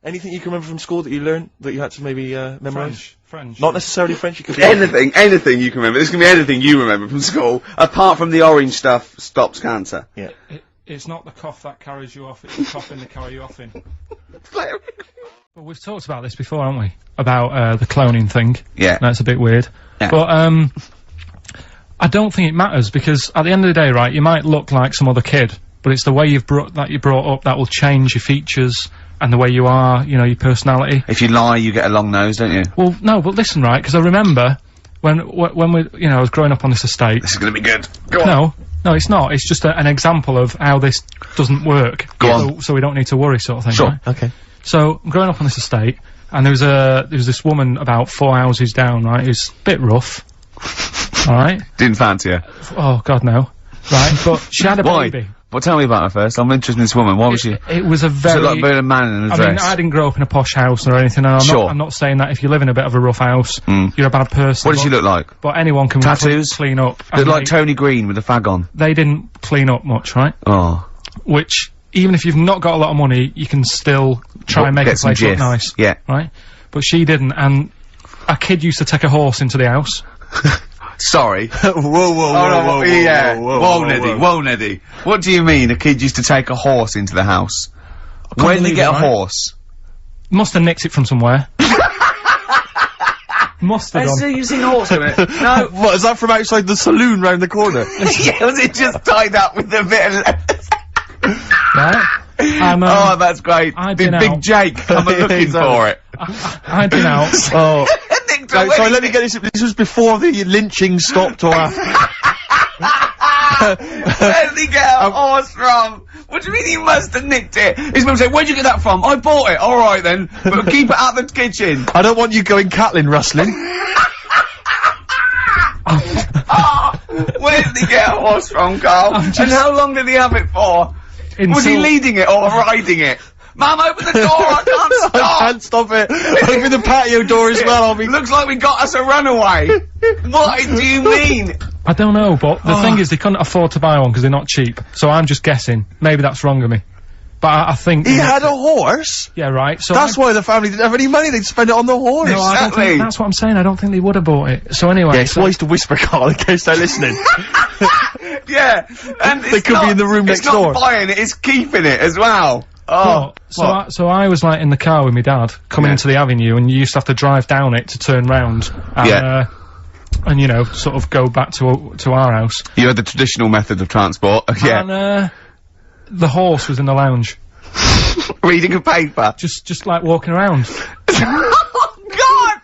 Anything you can remember from school that you learned, that you had to maybe, memorise? French. Not necessarily French, you could Anything you can remember. This can be anything you remember from school, apart from the orange stuff stops cancer. Yeah. It's not the cough that carries you off, it's the coughing that carry you off in. Well, we've talked about this before, haven't we? About, the cloning thing. Yeah. That's a bit weird. Yeah. But, I don't think it matters, because at the end of the day, right, you might look like some other kid, but it's the way you're brought up that will change your features and the way you are, you know, your personality. If you lie, you get a long nose, don't you? Well, no, but listen, right, because I remember when we, you know, I was growing up on this estate. This is gonna be good. Go on. No, it's not. It's just an example of how this doesn't work. Go on. So we don't need to worry, sort of thing. Sure. Right? Okay. So, I'm growing up on this estate, and there was this woman about 4 houses down, right, who's a bit rough. Alright? Didn't fancy her. Oh, God, no. Right, but she had a baby. Well, tell me about her first. I'm interested in this woman. Why was she? It was a very... She looked like a man in a dress. I mean, I didn't grow up in a posh house or anything, and I'm not saying that if you live in a bit of a rough house, you're a bad person. What did she look like? But anyone can Tattoos? clean up. Looked like Tony Green with a fag on. They didn't clean up much, right? Oh. Which, even if you've not got a lot of money, you can still try and make a place look nice. Yeah. Right? But she didn't, and a kid used to take a horse into the house. Sorry. Whoa, Neddy. What do you mean a kid used to take a horse into the house? When did he get a horse? Must have nicked it from somewhere. Must have done. You've seen a horse in it? No. What, is that from outside the saloon round the corner? Yeah, was it just tied up with a bit of Right? oh, that's great. Did Big Jake come looking for it? I'd been out. Oh. Sorry, let me get this. This was before the lynching stopped or after. Where did he get a horse from? What do you mean he must have nicked it? His mum said, where'd you get that from? I bought it. Alright then. But keep it out of the kitchen. I don't want you going Catlin rustling. Where did he get a horse from, Carl? And how long did he have it for? Was he leading it or riding it? Mum, open the door, I can't stop! I can't stop it! Open the patio door as well, Looks like we got us a runaway! What do you mean? I don't know, but the thing is, they couldn't afford to buy one because they're not cheap. So I'm just guessing. Maybe that's wrong of me. But I think... He had a horse? Yeah, right, so... That's why the family didn't have any money, they'd spend it on the horse! No, I don't think, that's what I'm saying, I don't think they would have bought it. So anyway... Yeah, it's wise to whisper, Carl, in case they're listening. Yeah, and they could be in the room next door. It's not buying it, it's keeping it as well. Oh, so I was like in the car with my dad coming into the avenue, and you used to have to drive down it to turn round, and, and you know, sort of go back to our house. You had the traditional method of transport, And the horse was in the lounge, reading a paper, just like walking around. Oh God!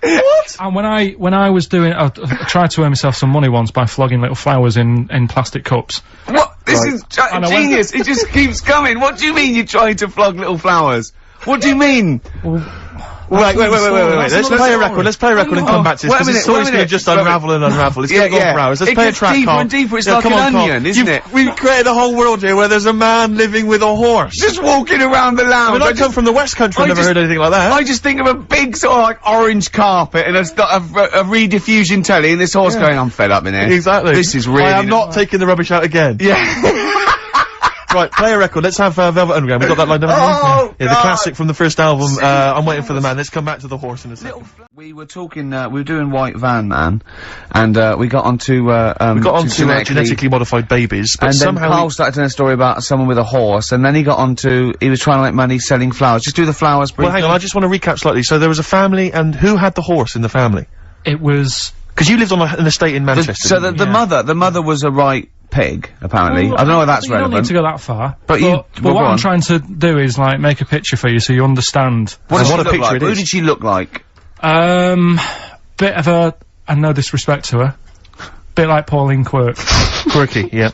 What? And when I was doing, I tried to earn myself some money once by flogging little flowers in plastic cups. What? This is genius! It just keeps coming. What do you mean you're trying to flog little flowers? What do you mean? Wait. Let's play a record. Let's play a record and come back to this, because the story's gonna just unravel and unravel. It's gonna go for hours. Let's play a track, Carl. It gets deeper and deeper. It's like an onion, isn't it? We've created a whole world here where there's a man living with a horse. Just walking around the lounge. I come from the West Country, I've never heard anything like that. I just think of a big sort of like orange carpet and a rediffusion telly and this horse going, I'm fed up in here. Exactly. This is really... I am not taking the rubbish out again. Yeah. Right, play a record. Let's have Velvet Underground. We got that lined up. Oh, yeah, the classic from the first album. I'm waiting for the man. Let's come back to the horse in a second. We were talking. We were doing White Van Man, and we got onto genetically modified babies. But and somehow then Carl started telling a story about someone with a horse, and then he got onto he was trying to make money selling flowers. Just do the flowers. Well, hang on. I just want to recap slightly. So there was a family, and who had the horse in the family? It was because you lived on an estate in Manchester. So the mother was a right pig, apparently. Well, I don't know if that's relevant. You don't need to go that far. But what I'm trying to do is, like, make a picture for you so you understand what a picture it is. Who did she look like? Bit of a, and no disrespect to her, bit like Pauline Quirk. Quirky, yeah.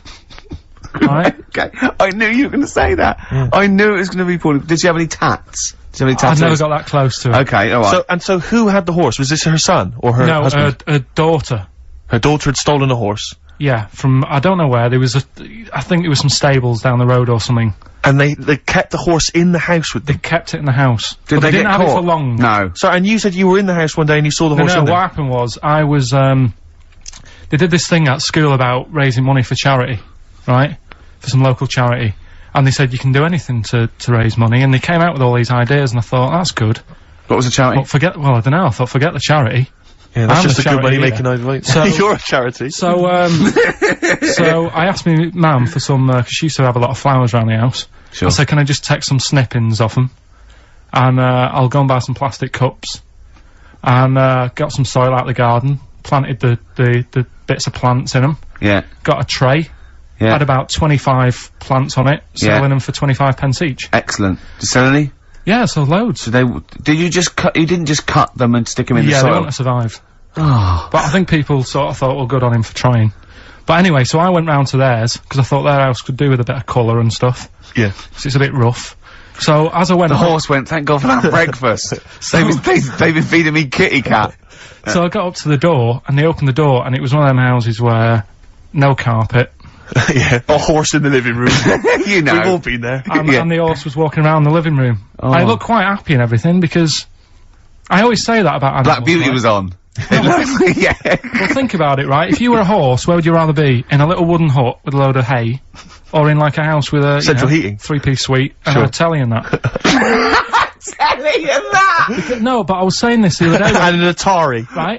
Right? Okay, I knew you were going to say that. Yeah. I knew it was going to be Pauline. Did she have any tats? I've never got that close to her. Okay, alright. So who had the horse? Was this her son, or her husband? No, her daughter. Her daughter had stolen a horse? Yeah, from, I don't know where, there was I think there was some stables down the road or something. And they kept the horse in the house with them? They kept it in the house. Did they didn't have it for long. No. So, and you said you were in the house one day and you saw the horse in there? No, what happened was, I was, they did this thing at school about raising money for charity, right? For some local charity. And they said you can do anything to raise money, and they came out with all these ideas, and I thought, that's good. What was the charity? Well, I don't know, I thought, forget the charity. Yeah, that's just a good money-making idea. So you're a charity. So, so I asked my mum for some, 'cause she used to have a lot of flowers around the house. Sure. I said, can I just take some snippings of them? And, I'll go and buy some plastic cups. And, got some soil out of the garden, planted the bits of plants in them. Yeah. Got a tray. Yeah. Had about 25 plants on it, selling them for 25 pence each. Excellent. Did you sell any? Yeah, so loads. So did you just cut, you didn't just cut them and stick them in the soil? Yeah, they wouldn't have survived. Oh. But I think people sort of thought, well, good on him for trying. But anyway, so I went round to theirs, because I thought their house could do with a bit of colour and stuff. Yeah. So it's a bit rough. So as I went The horse went, thank God for that breakfast. They've been feeding me kitty cat. So I got up to the door, and they opened the door, and it was one of them houses where no carpet. Yeah, a horse in the living room. You know. We've all been there. And the horse was walking around the living room. Oh. I looked quite happy and everything, because I always say that about animals. Black Beauty was on. Yeah. Well, think about it, right? If you were a horse, where would you rather be? In a little wooden hut with a load of hay? Or in, like, a house with a, central heating? 3-piece suite and a telly and that? Telly and that! No, but I was saying this the other day. And an Atari. Right?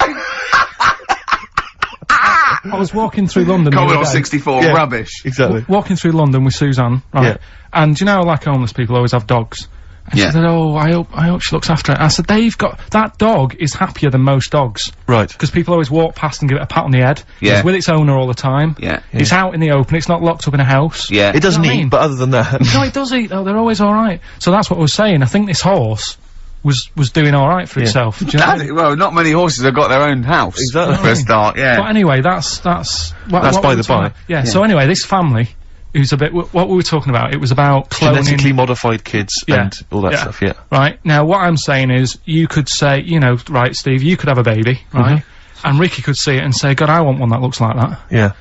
I was walking through London the Commodore other day. 64, Yeah. rubbish. Exactly. Walking through London with Suzanne, right? Yeah. And you know, like homeless people always have dogs. And Yeah. she said, oh, I hope she looks after it. I said, that dog is happier than most dogs. Right. Because people always walk past and give it a pat on the head. Yeah. It's with its owner all the time. Yeah. It's out in the open, it's not locked up in a house. Yeah. It doesn't You know what I eat, mean? but other than that. No, it does eat though, they're always alright. So that's what I was saying, I think this horse was doing alright for itself. Do you know what I mean? Well, not many horses have got their own house. Exactly. For a start, yeah. But anyway, that's That's what by we the were talking by. about. Yeah, so anyway, this family, who's a bit, what we were talking about, it was about cloning. Genetically modified kids and all that stuff, yeah. Right, now what I'm saying is, you could say, you know, right, Steve, you could have a baby, right? And Ricky could see it and say, God, I want one that looks like that. Yeah.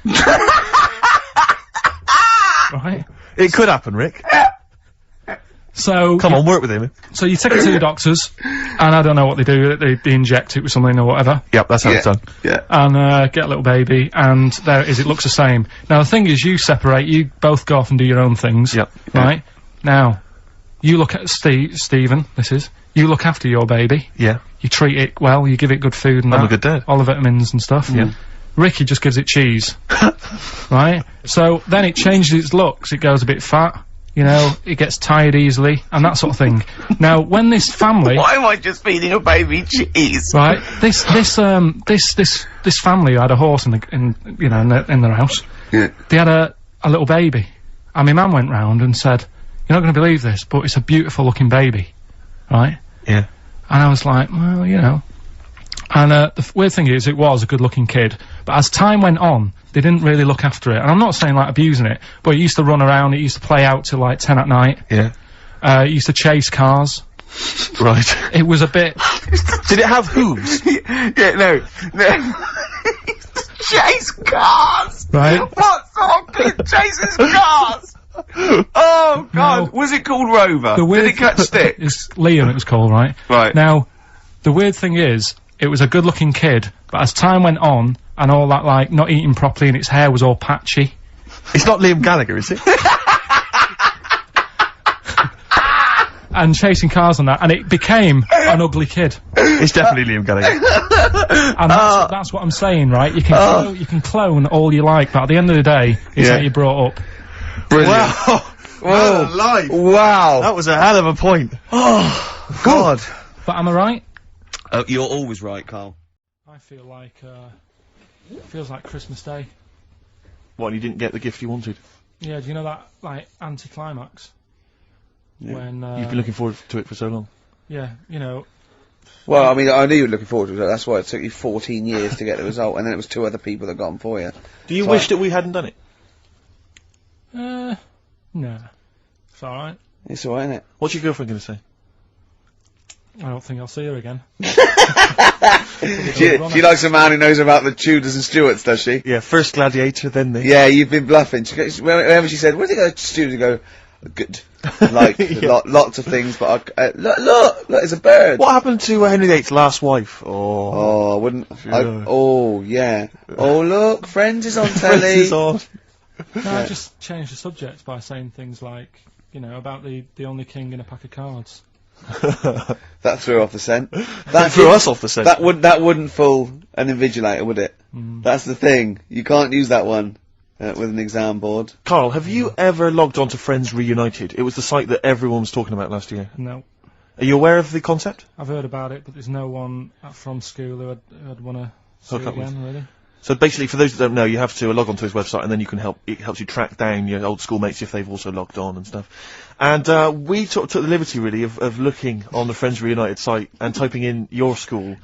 Right? It could happen, Rick. So... Come on, work with him. So you take it to the doctors, and I don't know what they do, they inject it with something or whatever. Yep, that's how it's done. Yeah. And, get a little baby, and there it is, it looks the same. Now the thing is, you separate, you both go off and do your own things. Yep. Right? Now, you look at Stephen, you look after your baby. Yeah. You treat it well, you give it good food and I'm that. a good dad. All the vitamins and stuff. Yeah. Ricky just gives it cheese. Right? So, then it changes its looks, it goes a bit fat. You know, it gets tired easily, and that sort of thing. Now, when this family... Why am I just feeding a baby cheese? Right, this family had a horse in their house. Yeah. They had a little baby. And my mum went round and said, you're not gonna believe this, but it's a beautiful looking baby. Right? Yeah. And I was like, well, you know. And, the weird thing is, it was a good looking kid. But as time went on, they didn't really look after it. And I'm not saying, like, abusing it, but it used to run around, it used to play out till, like, 10 at night. Yeah. It used to chase cars. Right. It was a bit... Did it have hooves? Yeah, no. Chase cars! Right. What sort of kid chases cars? Oh, God. No. Was it called Rover? Did it catch stick? It's Liam, it was called, right? Right. Now, the weird thing is, it was a good-looking kid, but as time went on, and all that, like, not eating properly and its hair was all patchy. It's not Liam Gallagher, is it? And chasing cars and that, and it became an ugly kid. It's definitely Liam Gallagher. And that's what I'm saying, right? You can clone all you like, but at the end of the day, it's how you brought up. Brilliant. Wow. Whoa. Life. Wow. That was a hell of a point. Oh, God. But am I right? You're always right, Carl. I feel like, it feels like Christmas Day. What, you didn't get the gift you wanted? Yeah, do you know that, like, anticlimax? Yeah. When, You've been looking forward to it for so long. yeah, you know... Well, I mean, I knew you were looking forward to it. That's why it took you 14 years to get the result, and then it was 2 other people that got them for you. Do you wish that we hadn't done it? Nah. It's alright. It's alright, isn't it? What's your girlfriend going to say? I don't think I'll see her again. She likes a man who knows about the Tudors and Stuarts, does she? Yeah, first Gladiator, then the... Yeah, you've been bluffing. Whenever she said, where did they go to Stuarts, you go, good. Like, lots of things, but look, it's a bird. What happened to Henry VIII's last wife? Oh, I wouldn't... Oh, yeah. Oh, look, Friends is on telly. Friends is on. No, I just changed the subject by saying things like, you know, about the only king in a pack of cards. That threw off the scent. That threw us off the scent. That wouldn't fool an invigilator, would it? That's the thing. You can't use that one with an exam board. Karl, have you ever logged on to Friends Reunited? It was the site that everyone was talking about last year. No. Are you aware of the concept? I've heard about it, but there's no one from school who I'd want to see it again, really. So basically, for those that don't know, you have to log on to his website, and then you can it helps you track down your old schoolmates if they've also logged on and stuff. And we took the liberty, really, of looking on the Friends Reunited site and typing in your school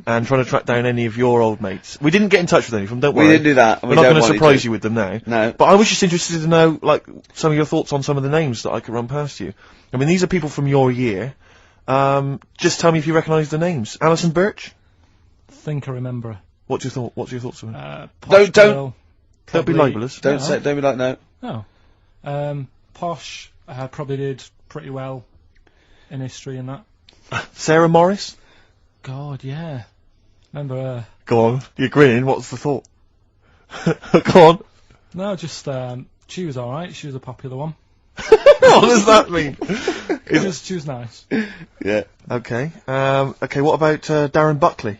and trying to track down any of your old mates. We didn't get in touch with any of them, don't worry. We didn't do that. We're not going to surprise you with them now. No. But I was just interested to know, like, some of your thoughts on some of the names that I could run past you. I mean, these are people from your year. Just tell me if you recognise the names. Alison Birch? I think I remember her. What's your thoughts on her? Don't be libellous. Don't be like, no. No. Posh probably did pretty well in history and that. Sarah Morris? God, yeah. Remember her. Go on. You're grinning. What's the thought? Go on. No, just, she was alright. She was a popular one. What does that mean? She was nice. Yeah. Okay. Okay, what about Darren Buckley?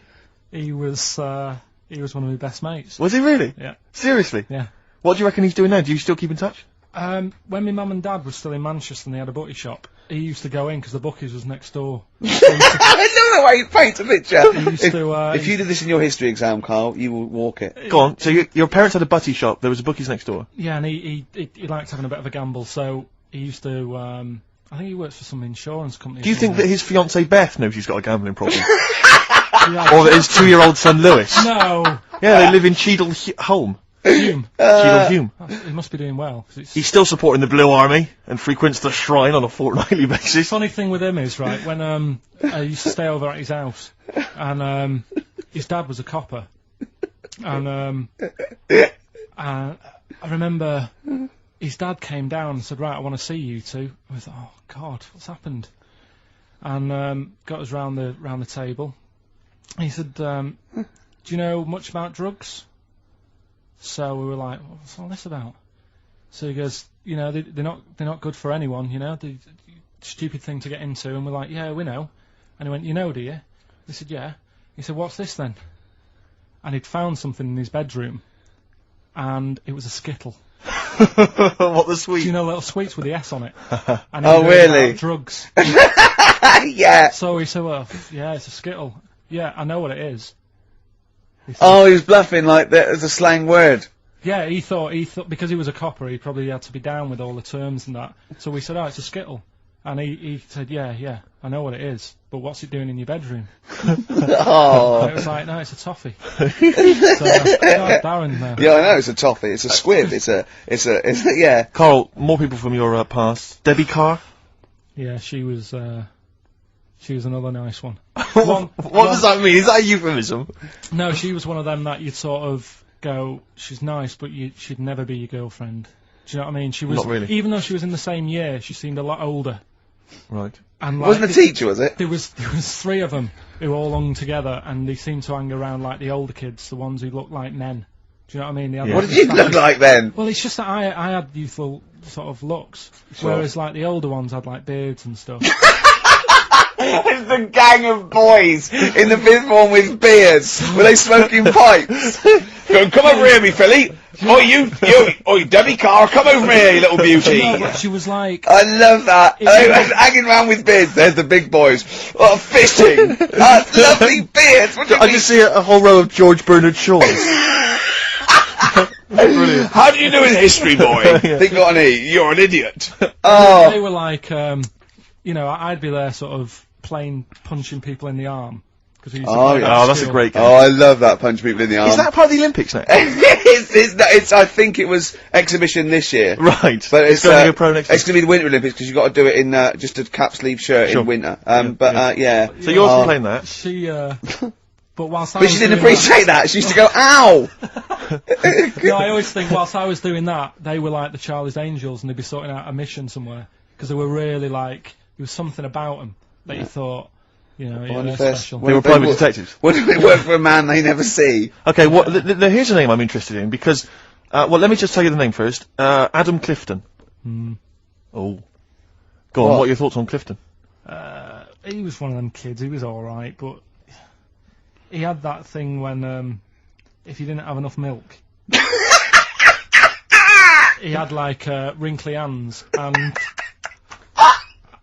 He was one of my best mates. Was he really? Yeah. Seriously? Yeah. What do you reckon he's doing now? Do you still keep in touch? When my mum and dad were still in Manchester and they had a bookie shop, he used to go in because the bookies was next door. I know the way you paint a picture. He used to, if you did this in your history exam, Karl, you will walk it. Go on. So your parents had a butty shop. There was a bookies next door. Yeah, and he liked having a bit of a gamble, so he used to. I think he works for some insurance company. Do you think that his fiancée Beth knows he's got a gambling problem? Or that his 2-year-old son Lewis? No. Yeah, they live in Cheadle Hume. Hume. Cheadle Hume. He must be doing well. He's still supporting the Blue Army and frequents the shrine on a fortnightly basis. Funny thing with him is, right, when I used to stay over at his house, and his dad was a copper, and I remember his dad came down and said, right, I want to see you two. I was like, oh God, what's happened? And got us round the table. He said, do you know much about drugs? So we were like, what's all this about? So he goes, you know, they're not good for anyone, you know, the stupid thing to get into. And we're like, yeah, we know. And he went, you know, do you? He said, yeah. He said, what's this then? And he'd found something in his bedroom, and it was a Skittle. What, the sweet? Do you know, little sweets with the S on it? And oh, really? Drugs. Yeah. So he said, well, yeah, it's a Skittle. Yeah, I know what it is. He was bluffing like that as a slang word. Yeah, he thought because he was a copper, he probably had to be down with all the terms and that. So we said, oh, it's a Skittle. And he said, yeah, I know what it is, but what's it doing in your bedroom? Oh. And it was like, no, it's a toffee. So, Darren there. Yeah, I know, it's a toffee, it's a squib, it's a, yeah. Karl, more people from your past. Debbie Carr? Yeah, she was another nice one. What does that mean? Is that a euphemism? No, she was one of them that you'd sort of go, she's nice, but she'd never be your girlfriend. Do you know what I mean? She was, not really. Even though she was in the same year, she seemed a lot older. Right. And like, wasn't a teacher, was it? There was 3 of them who all hung together, and they seemed to hang around like the older kids, the ones who looked like men. Do you know what I mean? Yeah. What did you look like then? Well, it's just that I had youthful sort of looks, whereas like the older ones had like beards and stuff. It's the gang of boys in the 5th form with beards. Were they smoking pipes? Come over here, me filly. Oi, Debbie Carr, come over here, you little beauty. No, but she was like... I love that. Hanging around with beards. There's the big boys. Oh, fishing. Lovely beards. I just see a whole row of George Bernard Shaws. Brilliant. How do you do in history, boy? Yeah. Think got an E. You're an idiot. Oh. They were like, you know, I'd be there sort of playing punching people in the arm. That's a great game. Oh, I love that, punch people in the arm. Is that part of the Olympics now? I think it was exhibition this year. Right. But it's going to be a pro next year. It's going to be the Winter Olympics because you've got to do it in just a cap sleeve shirt in winter. Yeah. So you're also playing that? She, but whilst she didn't appreciate that. She used to go, ow! No, I always think whilst I was doing that, they were like the Charlie's Angels and they'd be sorting out a mission somewhere. Because they were really like, there was something about them that you thought, you know, they're special. They were private detectives. What do they work for a man they never see? Okay, here's a name I'm interested in, because Well, let me just tell you the name first. Adam Clifton. Oh. Go on, what are your thoughts on Clifton? He was one of them kids, he was alright, but he had that thing when, if you didn't have enough milk, he had, like, wrinkly hands, and,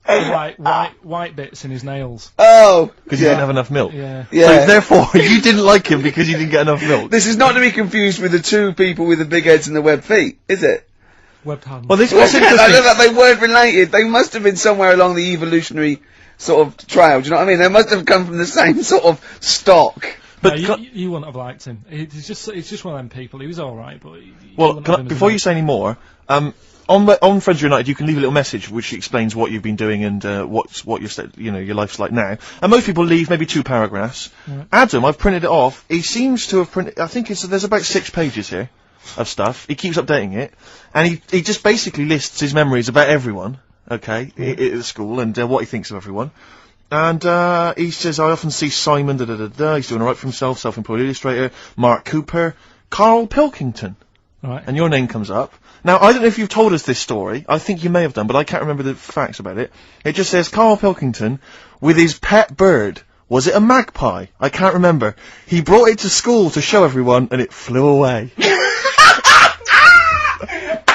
like, white bits in his nails. Oh! Because he didn't have enough milk? Yeah. So, therefore, you didn't like him because you didn't get enough milk? This is not to be confused with the two people with the big heads and the webbed feet, is it? Webbed hands. Well, this was I interesting. know that they weren't related. They must have been somewhere along the evolutionary sort of trail, do you know what I mean? They must have come from the same sort of stock. But you wouldn't have liked him. It's just one of them people. He was alright, but... Before you say any more, on Friends Reunited, you can leave a little message which explains what you've been doing and what your life's like now. And most people leave maybe 2 paragraphs. Right. Adam, I've printed it off. He seems to have printed. I think there's about 6 pages here of stuff. He keeps updating it, and he just basically lists his memories about everyone. Okay, at the school and what he thinks of everyone. And he says, I often see Simon, he's doing alright for himself, self-employed illustrator, Mark Cooper, Karl Pilkington. Right. And your name comes up. Now, I don't know if you've told us this story, I think you may have done, but I can't remember the facts about it. It just says, Karl Pilkington, with his pet bird, was it a magpie? I can't remember. He brought it to school to show everyone, and it flew away.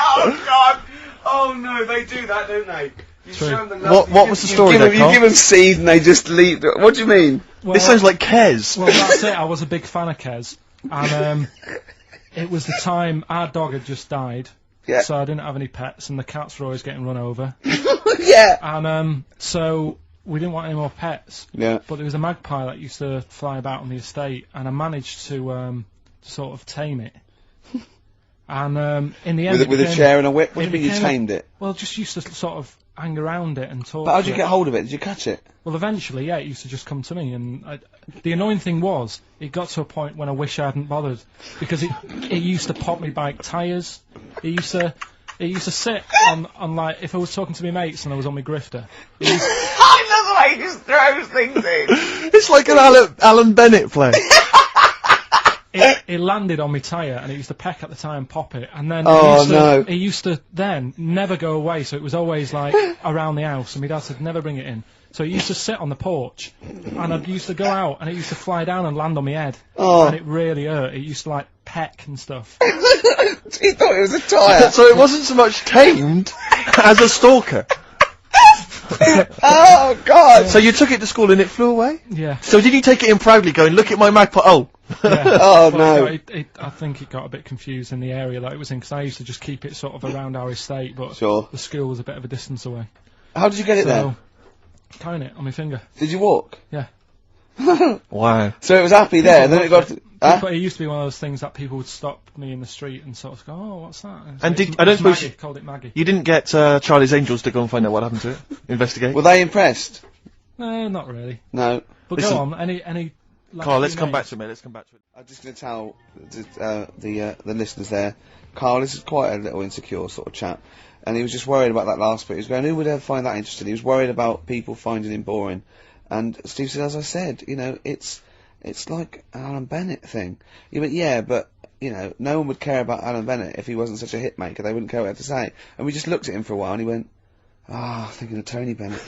Oh, God! Oh, no, they do that, don't they? You show them the love. What was the story there, Carl? You give them seed and they just leave. What do you mean? Well, this sounds like Kez. Well, that's it. I was a big fan of Kez. And it was the time our dog had just died. Yeah. So I didn't have any pets, and the cats were always getting run over. Yeah. And so we didn't want any more pets. Yeah. But there was a magpie that used to fly about on the estate, and I managed to sort of tame it. And in the end, with a chair and a whip. What do you mean you tamed it? Well, just used to sort of hang around it and talk. But how did you to get it. hold of it? Did you catch it? Well, eventually, yeah, it used to just come to me, and the annoying thing was, it got to a point when I wish I hadn't bothered, because it used to pop me bike tyres. It used to sit on like, if I was talking to my mates and I was on my grifter. I love the way he just throws things in. It's like an Alan Bennett play. It landed on my tyre, and it used to peck at the tyre and pop it, and then it used to then never go away, so it was always like around the house, and my dad said never bring it in. So it used to sit on the porch, and I used to go out, and it used to fly down and land on my head, and it really hurt. It used to like peck and stuff. He thought it was a tyre. So it wasn't so much tamed as a stalker. Oh, God! So you took it to school and it flew away? Yeah. So did you take it in proudly going, look at my magpie, oh! Yeah. Oh, But no. I think it got a bit confused in the area that it was in, because I used to just keep it sort of around our estate, but Sure. the school was a bit of a distance away. How did you get it there? Carrying it on my finger. Did you walk? Yeah. Wow. So it was happy there, then it got... But it used to be one of those things that people would stop me in the street and sort of go, oh, what's that? And I don't suppose Maggie, called it Maggie. You didn't get Charlie's Angels to go and find out what happened to it? Investigate? Were they impressed? No, not really. No. But Listen, go on, any... Carl, let's come back to it, I'm just going to tell the listeners there, Carl, this is quite a little insecure sort of chap, and he was just worried about that last bit. He was going, who would ever find that interesting? He was worried about people finding him boring. And Steve said, as I said, you know, it's like an Alan Bennett thing. He went, yeah, but, you know, no one would care about Alan Bennett if he wasn't such a hit maker. They wouldn't care what he had to say. And we just looked at him for a while, and he went, thinking of Tony Bennett.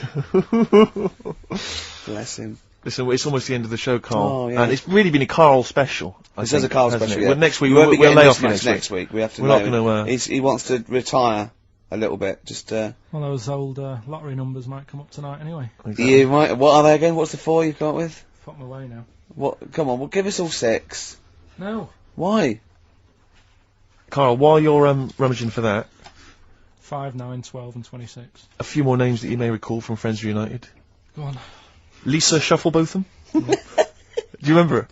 Bless him. Listen, it's almost the end of the show, Carl. Oh, yeah. And it's really been a Carl special. This is a Carl special, yeah. Well, next week, we'll we'll lay off next week. We have to We're not going to... He wants to retire a little bit, just... Well, those old lottery numbers might come up tonight anyway. Exactly. You might... What are they again? What's the 4 you've got with? Fuck my way now. What? Come on, well, give us all 6. No. Why? Carl, while you're rummaging for that... 5, 9, 12 and 26. A few more names that you may recall from Friends Reunited. Go on. Lisa Shufflebotham? Do you remember her?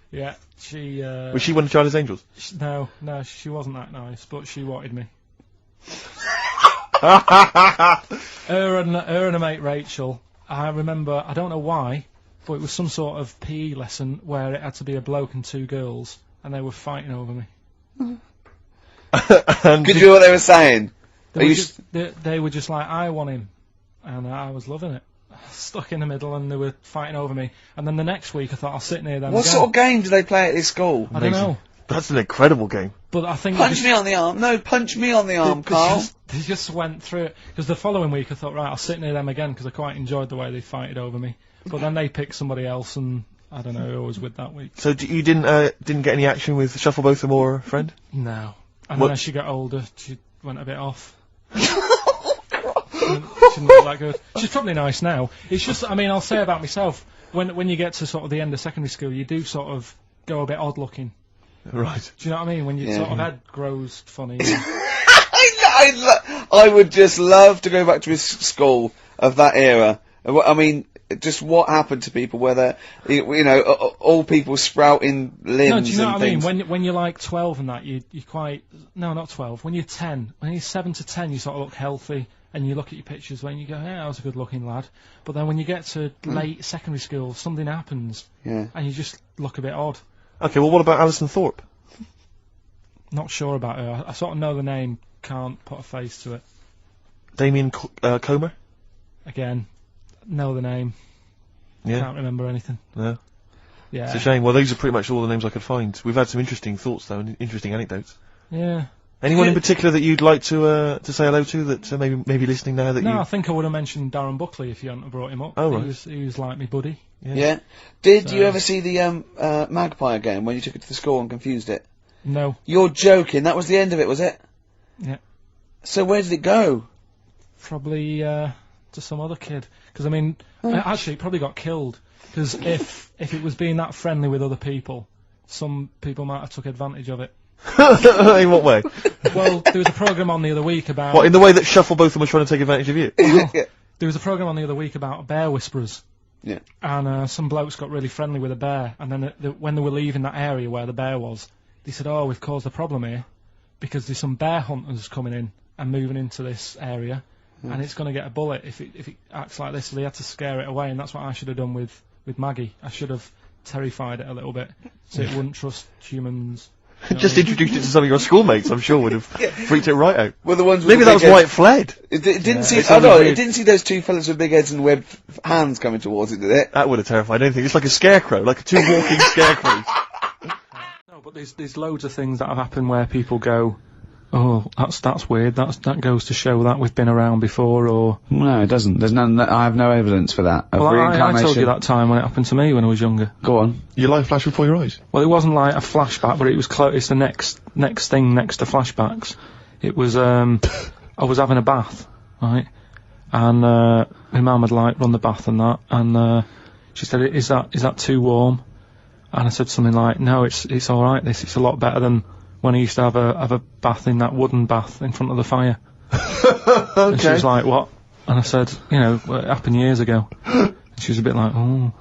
Yeah, she... Was she one of Charlie's Angels? No, she wasn't that nice, but she wanted me. her and her mate Rachel, I remember, I don't know why, but it was some sort of PE lesson where it had to be a bloke and 2 girls, and they were fighting over me. Could you hear what they were saying? They were just like, I want him, and I was loving it. Stuck in the middle, and they were fighting over me. And then the next week, I thought I'll sit near them. What sort of game do they play at this school? I don't know. That's an incredible game. But I think... Punch me on the arm. No, punch me on the arm, Carl. They just went through it. Because the following week I thought, right, I'll sit near them again, because I quite enjoyed the way they fighted over me. But then they picked somebody else, and I don't know who I was with that week. So you didn't get any action with Shufflebotham or Friend? No. And then as she got older, she went a bit off. She didn't look that good. She's probably nice now. It's just, I mean, I'll say about myself, when you get to sort of the end of secondary school, you do sort of go a bit odd looking. Right. Do you know what I mean? When your sort of head grows funny. I would just love to go back to his school of that era. I mean, just what happened to people where they're, you know, all people sprouting limbs. No, do you know and what I things. mean? When you're like 12 and that, you're quite... No, not 12. When you're 10, when you're 7 to 10, you sort of look healthy, and you look at your pictures when you go, yeah, I was a good-looking lad. But then when you get to late secondary school, something happens, and you just look a bit odd. Okay, well, what about Alison Thorpe? Not sure about her. I sort of know the name, can't put a face to it. Damien Comer? Again, know the name. Yeah. Can't remember anything. No. Yeah. It's a shame. Well, these are pretty much all the names I could find. We've had some interesting thoughts, though, and interesting anecdotes. Yeah. Anyone in particular that you'd like to say hello to that maybe listening now that No, I think I would have mentioned Darren Buckley if you hadn't brought him up. Oh, right. He was like me buddy. Yeah. Did you ever see the Magpie game when you took it to the school and confused it? No. You're joking. That was the end of it, was it? Yeah. So where did it go? Probably to some other kid. Because I mean, actually, it probably got killed. Because if it was being that friendly with other people, some people might have took advantage of it. In what way? Well, there was a programme on the other week about... What, in the way that Shufflebotham was trying to take advantage of you? Well, there was a programme on the other week about bear whisperers. Yeah. And some blokes got really friendly with a bear, and then when they were leaving that area where the bear was, they said, oh, we've caused a problem here, because there's some bear hunters coming in and moving into this area, and it's going to get a bullet if it acts like this, so they had to scare it away, and that's what I should have done with Maggie. I should have terrified it a little bit, so it wouldn't trust humans. Just introduced it to some of your schoolmates, I'm sure would have freaked it right out. Well, the ones with maybe the that was big why heads. it fled. It didn't see. It Oh no! weird. It didn't see those two fellas with big heads and webbed hands coming towards it, did it? That would have terrified anything. It's like a scarecrow, like two walking scarecrows. No, but there's loads of things that have happened where people go, oh, that's weird. That goes to show that we've been around before, or... No, it doesn't. There's none. I have no evidence for that. Of Well, reincarnation. I told you that time when it happened to me when I was younger. Go on. Your life flashed before your eyes? Well, it wasn't like a flashback, but it was close. It's the next thing next to flashbacks. It was, I was having a bath, right? And, my mum had, like, run the bath and that, and, she said, is that too warm? And I said something like, no, it's alright, it's a lot better than when I used to have a bath in that wooden bath in front of the fire. Okay. And she was like, what? And I said, you know, well, it happened years ago. And she was a bit like, oh.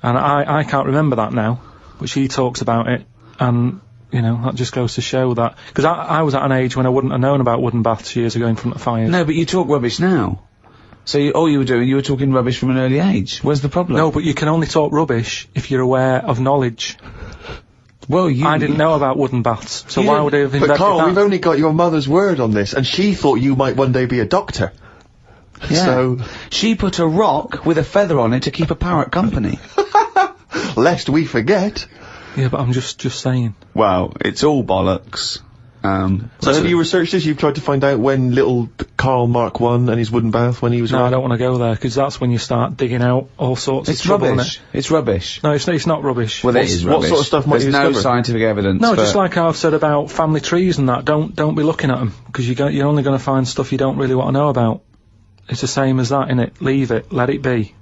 And I can't remember that now, but she talks about it, and, you know, that just goes to show that... Because I was at an age when I wouldn't have known about wooden baths years ago in front of fires. No, but you talk rubbish now. So all you were talking rubbish from an early age. Where's the problem? No, but you can only talk rubbish if you're aware of knowledge. Well, I didn't know about wooden baths, so why would I have invented But Carl, that? we've only got your mother's word on this, and she thought you might one day be a doctor. Yeah. So... She put a rock with a feather on it to keep a parrot company. Lest we forget. Yeah, but I'm just saying. Well, it's all bollocks. So have you researched this? You've tried to find out when little Karl Mark I and his wooden bath, when he was No, around? I don't want to go there, because that's when you start digging out all sorts It's of trouble, rubbish. innit? It's rubbish. No, it's not rubbish. Well, it is what rubbish. sort of stuff might There's you no discover? scientific evidence. No, for- just like I've said about family trees and that, don't be looking at them, because you're only going to find stuff you don't really want to know about. It's the same as that, innit? Leave it, let it be.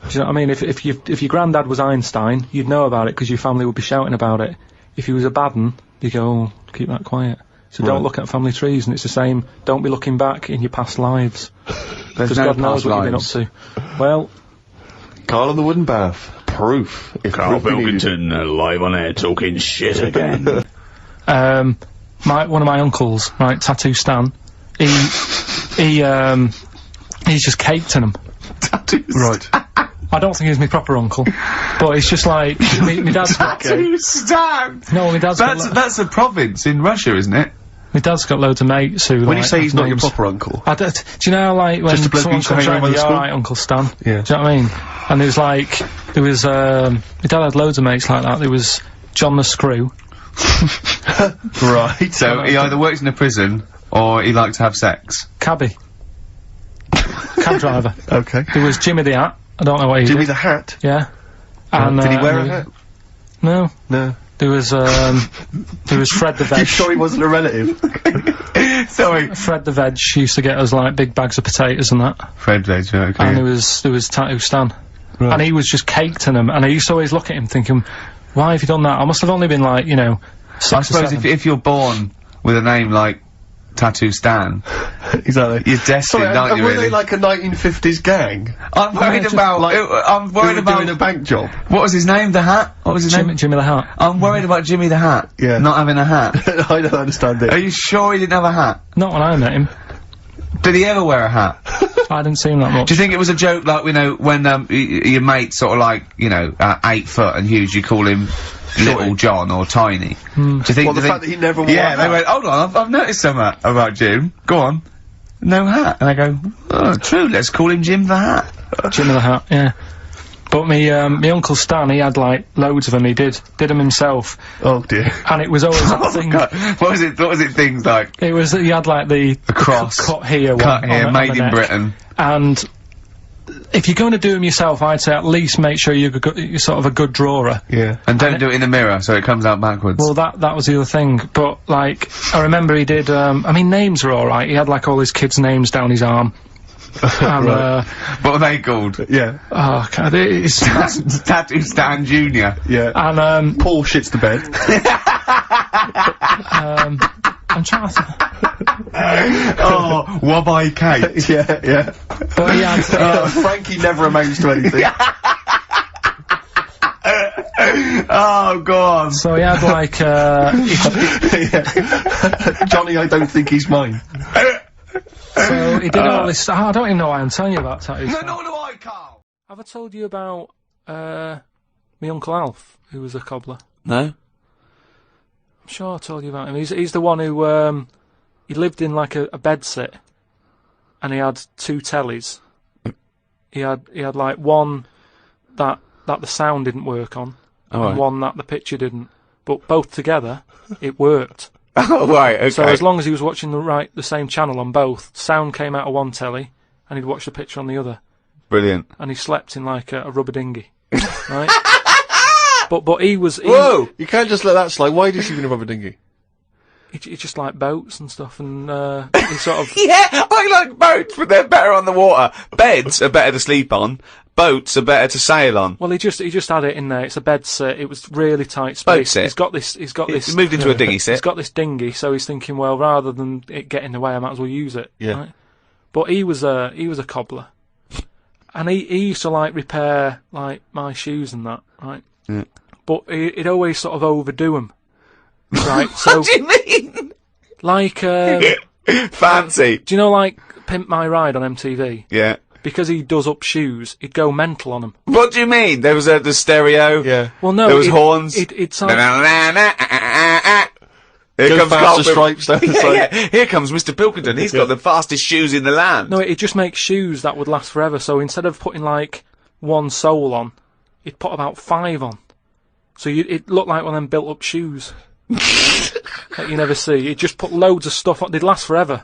Do you know what I mean? If your granddad was Einstein, you'd know about it, because your family would be shouting about it. If he was a bad un, you go, oh, keep that quiet. So don't look at family trees, and it's the same, don't be looking back in your past lives. Because no God knows past what you've been up lives. to. Well... Karl and the wooden bath. Proof. If Karl proof we needed. Pilkington, live on air, talking shit again. one of my uncles, right, Tattoo Stan, he's just caked in them. Right. I don't think he's my proper uncle, but it's just like, my dad's got... Stan! No, my dad's got... That's a province in Russia, isn't it? My dad's got loads of mates who... When you like, say he's have not your names. proper uncle. Do you know how, like, when Just a bloke who someone used to comes hang around round, with the you're school? alright, Uncle Stan? Yeah. Do you know what I mean? And my dad had loads of mates like that. There was John the Screw, Right. So he either works in a prison or he likes to have sex. Cabbie. Cab driver. Okay. There was Jimmy the Hat. I don't know what he Jimmy did. the Hat? Yeah. And, Did he wear a hat? No. No. There was Fred the Veg. You sure he wasn't a relative? Sorry. Fred the Veg used to get us, like, big bags of potatoes and that. Fred Veg, okay. And there was Tattoo Stan. Right. And he was just caked in them, and I used to always look at him thinking, why have you done that? I must have only been, like, you know, 6 I or suppose 7. if you're born with a name like Tattoo Stan, Exactly. you're destined, aren't you, were really? they like a 1950s gang? I'm worried about, I'm Who worried were about, doing a bank job? what was his name, the Hat? What was his name? Jimmy the Hat. I'm worried about Jimmy the Hat. Yeah. Not having a hat. I don't understand Are it. you sure he didn't have a hat? Not when I met him. Did he ever wear a hat? I didn't see him that much. Do you think it was a joke, like, you know, when, your mate's sort of like, you know, 8 foot and huge, you call him Little John or Tiny? Do you think? Well, the fact that he never wore a Yeah, hat. they went, hold on, I've noticed something about Jim. Go on. No hat. And I go, oh, true, let's call him Jim the Hat. Jimmy the Hat, yeah. But me Uncle Stan, he had, like, loads of them. He did them himself. Oh dear. And it was always that thing. God, what was it things like? It was, he had, like, the cross. cut here Cut one. here, on made the in neck. Britain. And if you're going to do them yourself, I'd say at least make sure you're sort of a good drawer. Yeah. And don't do it in the mirror, so it comes out backwards. Well, that was the other thing. But, like, I remember he did, I mean, names were alright. He had, like, all his kids' names down his arm. And, what were they called? Yeah. oh, God, it's... Tattoo Stan Jr. Yeah. and, Paul shits the bed. I'm trying to... Oh, Wabai Kate. yeah. But he had... Frankie never amounts to anything. Oh, God. So he had, like, Yeah. Johnny, I don't think he's mine. so he did all this... I don't even know why I'm telling you about tattoos. No, nor do I, Carl. Have I told you about, my Uncle Alf, who was a cobbler? No. I'm sure I told you about him. He's the one who, he lived in, like, a bedsit, and he had 2 tellies. He had, like, one that the sound didn't work on, and one that the picture didn't. But both together, it worked. Oh, right, okay. So as long as he was watching the same channel on both, sound came out of one telly, and he'd watch the picture on the other. Brilliant. And he slept in, like, a rubber dinghy. Right? But he was... Whoa! You can't just let that slide. Why did you in a rubber dinghy? He just liked boats and stuff, and, he sort of... Yeah, I like boats, but they're better on the water. Beds are better to sleep on. Boats are better to sail on. Well, he just had it in there. It's a bed sit. It was really tight space. Boat sit. He's got this. He's moved into a dinghy sit. He's got this dinghy, so he's thinking, well, rather than it get in the way, I might as well use it. Yeah. Right? But he was a cobbler, and he used to, like, repair, like, my shoes and that, right? Yeah. But he'd always sort of overdo them, right? So, What do you mean? like, Fancy. do you know, like, Pimp My Ride on MTV? Yeah. Because he does up shoes, he'd go mental on them. What do you mean? There was the stereo. Yeah. Well, no, There was horns. It sounds. Here Go comes faster Carl stripes down the side. yeah. Here comes Mr. Pilkington. He's got the fastest shoes in the land. No, it just makes shoes that would last forever. So instead of putting, like, 1 sole on, he'd put about 5 on. So it looked like one of them built-up shoes that you never see. He'd just put loads of stuff on. They'd last forever,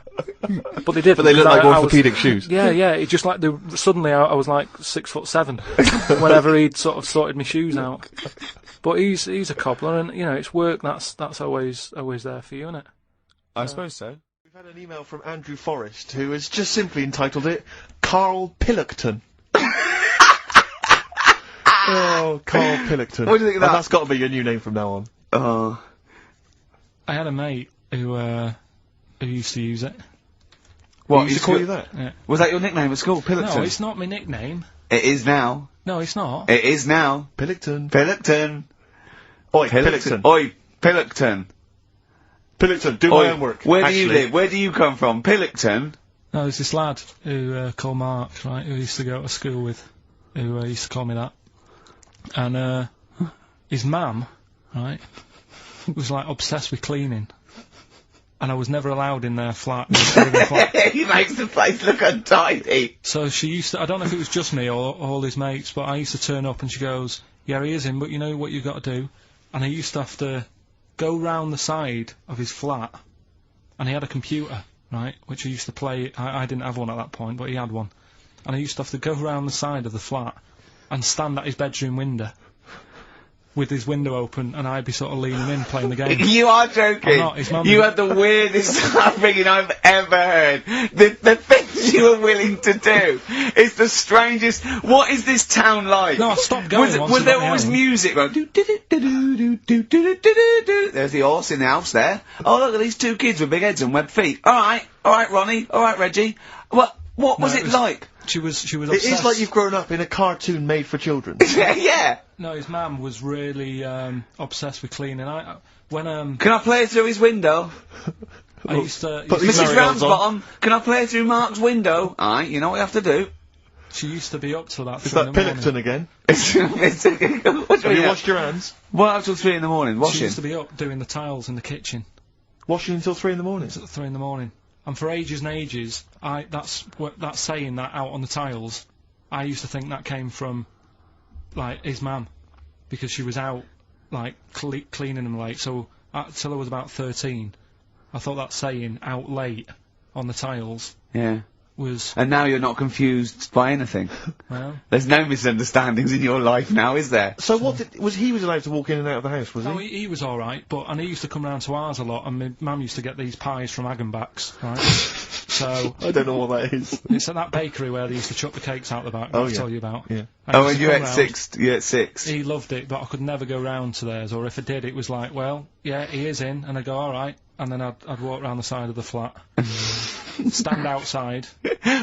but they did. But they look like orthopedic shoes. Yeah. It just like suddenly I was like 6'7" whenever he'd sort of sorted my shoes out. But he's a cobbler, and you know it's work. That's always there for you, isn't it? I suppose so. We've had an email from Andrew Forrest, who has just simply entitled it Karl Pilkington. Oh, Karl Pilkington. What do you think of that? That's got to be your new name from now on. I had a mate who used to use it. What, He used to call you that? Yeah. Was that your nickname at school, Pilkington? No, it's not my nickname. It is now. No, it's not. It is now. Pilkington. Pilkington. Oi, Pilkington. Oi, Pilkington. Pilkington, do my homework. Where do you Actually, live? Where do you come from? Pilkington? No, there's this lad who called Mark, right, who used to go to school with, who used to call me that. And his mum, right, was like obsessed with cleaning. And I was never allowed in their flat. He makes the place look untidy. So she used to, I don't know if it was just me or all his mates, but I used to turn up and she goes, yeah, he is in, but you know what you've got to do? And I used to have to go round the side of his flat, and he had a computer, right, which he used to play. I didn't have one at that point, but he had one, and I used to have to go round the side of the flat and stand at his bedroom window with his window open, and I'd be sort of leaning in playing the game. You are joking. I'm not, his mum You had the weirdest upbringing I've ever heard. The things you were willing to do is the strangest. What is this town like? No, I stopped going. Was there always music? Like, there's the horse in the house there. Oh, look at these two kids with big heads and webbed feet. All right, Ronnie. All right, Reggie. What was it like? She was It obsessed. is like you've grown up in a cartoon made for children. Yeah. No, his mum was really obsessed with cleaning. When Can I play through his window? I used to. Put these Mrs. marigolds on. Ramsbottom, can I play through Mark's window? Aye, you know what you have to do. She used to be up till that. Is 3 that in the morning. Pilkington again? What Have you washed your hands? What up till 3 in the morning? She Washing? used to be up doing the tiles in the kitchen Washing until 3 in the morning? at 3 in the morning. And for ages and ages, that's saying that out on the tiles. I used to think that came from, like, his mum, because she was out, like, cleaning them late. So till I was about 13, I thought that saying "out late" on the tiles Yeah. was. And now you're not confused by anything. Well, There's no misunderstandings in your life now, is there? So he was allowed to walk in and out of the house, was no, he? he was all right, and he used to come round to ours a lot, and my mum used to get these pies from Hagenbach's, right? So I don't know what that is. it's at that bakery where they used to chuck the cakes out the back. Oh, I'll yeah. tell you about. Yeah. And Oh, he and used you to at come round. 6. You at 6. He loved it, but I could never go round to theirs, or if I did, it was like, well, yeah, he is in, and I'd go, all right, and then I'd walk round the side of the flat, stand outside,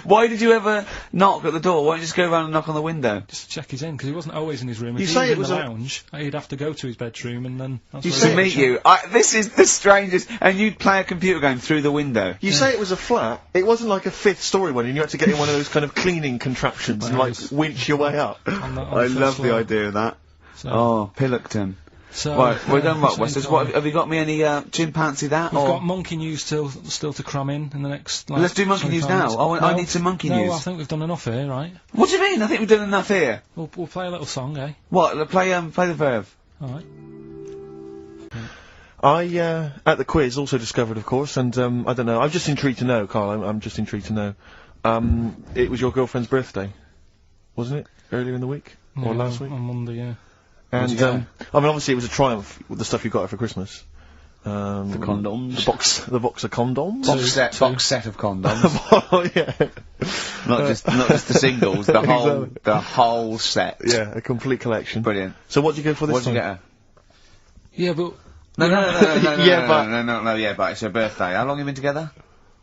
Why did you ever knock at the door? Why don't you just go around and knock on the window? just to check he's in, because he wasn't always in his room. If You he say was it in was the a- lounge, he'd have to go to his bedroom, and then that's You where say To he'd meet check. you. This is the strangest. And you'd play a computer game through the window. You say it was a flat. It wasn't like a 5th story one, and you had to get in one of those kind of cleaning contraptions and like Nice. winch your way up. On the I first love the floor. idea of that. So, Oh, Pilkington. so, Right, we're done. What? so What's this? he's What on. have you got me any chimpanzee that? We've or got monkey news still to cram in the next. Like, Let's do monkey news 25 now. minutes. I need some monkey no, news. I think we've done enough here, right? What do you mean? I think we've done enough here. We'll play a little song, eh? What? Play the verve. All right. I, at the quiz, also discovered, of course, and I don't know, I'm just intrigued to know, Carl, I'm just intrigued to know, it was your girlfriend's birthday, wasn't it? Earlier in the week? Or Yeah, last week? on Monday, yeah. And, you get? I mean, obviously it was a triumph with the stuff you got her for Christmas. The condoms. The box of condoms? Box set of condoms. Oh, yeah. not just the singles. The whole set. Yeah, a complete collection. Brilliant. So what did you go for this What did time? you get her? Yeah, but No, Yeah, but- yeah, but it's her birthday. How long have you been together?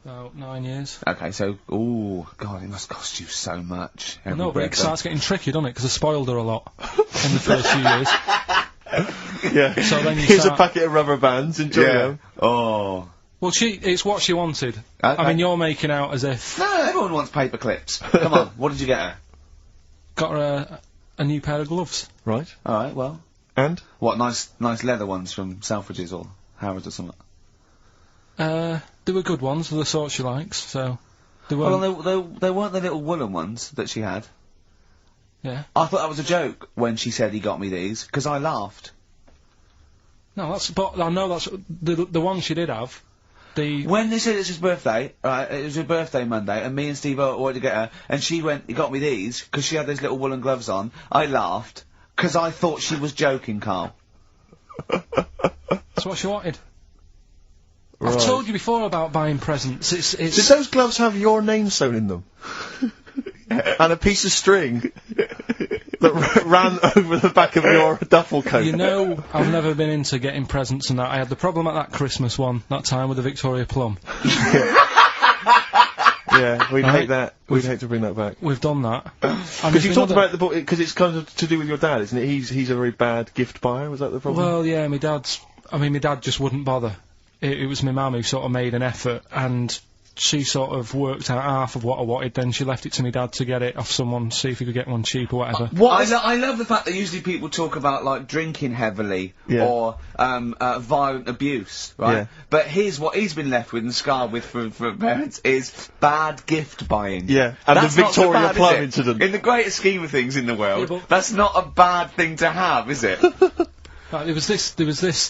about 9 years. Okay, so, ooh, God, it must cost you so much. every No, but it birthday. starts getting tricky, doesn't it? Because I spoiled her a lot in the first few years. Yeah. So then you Here's start- a packet of rubber bands, enjoy them. Oh. Well, it's what she wanted. Okay. I mean, you're making out as if No, everyone wants paper clips. Come on, what did you get her? got her a new pair of gloves. Right. Alright, well. And? What, nice leather ones from Selfridges or Harrods or something? They were good ones, the sort she likes. So they were. Well, they weren't the little woolen ones that she had. Yeah. I thought that was a joke when she said he got me these, because I laughed. No, but I know that's the one she did have. When they said it's his birthday, it was her birthday Monday, and me and Steve wanted to get her, and she went, he got me these, because she had those little woolen gloves on. I laughed, because I thought she was joking, Carl. That's what she wanted. Right. I've told you before about buying presents. Did those gloves have your name sewn in them? And a piece of string that ran over the back of your duffel coat? You know, I've never been into getting presents and that. I had the problem at that Christmas one, that time with the Victoria Plum. Yeah, we'd Right. hate that. We'd hate to bring that back. We've done that. Because you talked about the book, because it's kind of to do with your dad, isn't it? He's a very bad gift buyer, was that the problem? Well, yeah, my dad just wouldn't bother. It was my mum who sort of made an effort, and she sort of worked out half of what I wanted, then she left it to my dad to get it off someone, see if he could get one cheap or whatever. I love the fact that usually people talk about, like, drinking heavily, Yeah. or, violent abuse, right? Yeah. But here's what he's been left with and scarred with from parents is bad gift buying. Yeah, and That's the not so Victoria bad, is Plum it? incident. In the greater scheme of things in the world, Yeah, but- that's not a bad thing to have, is it? There was this.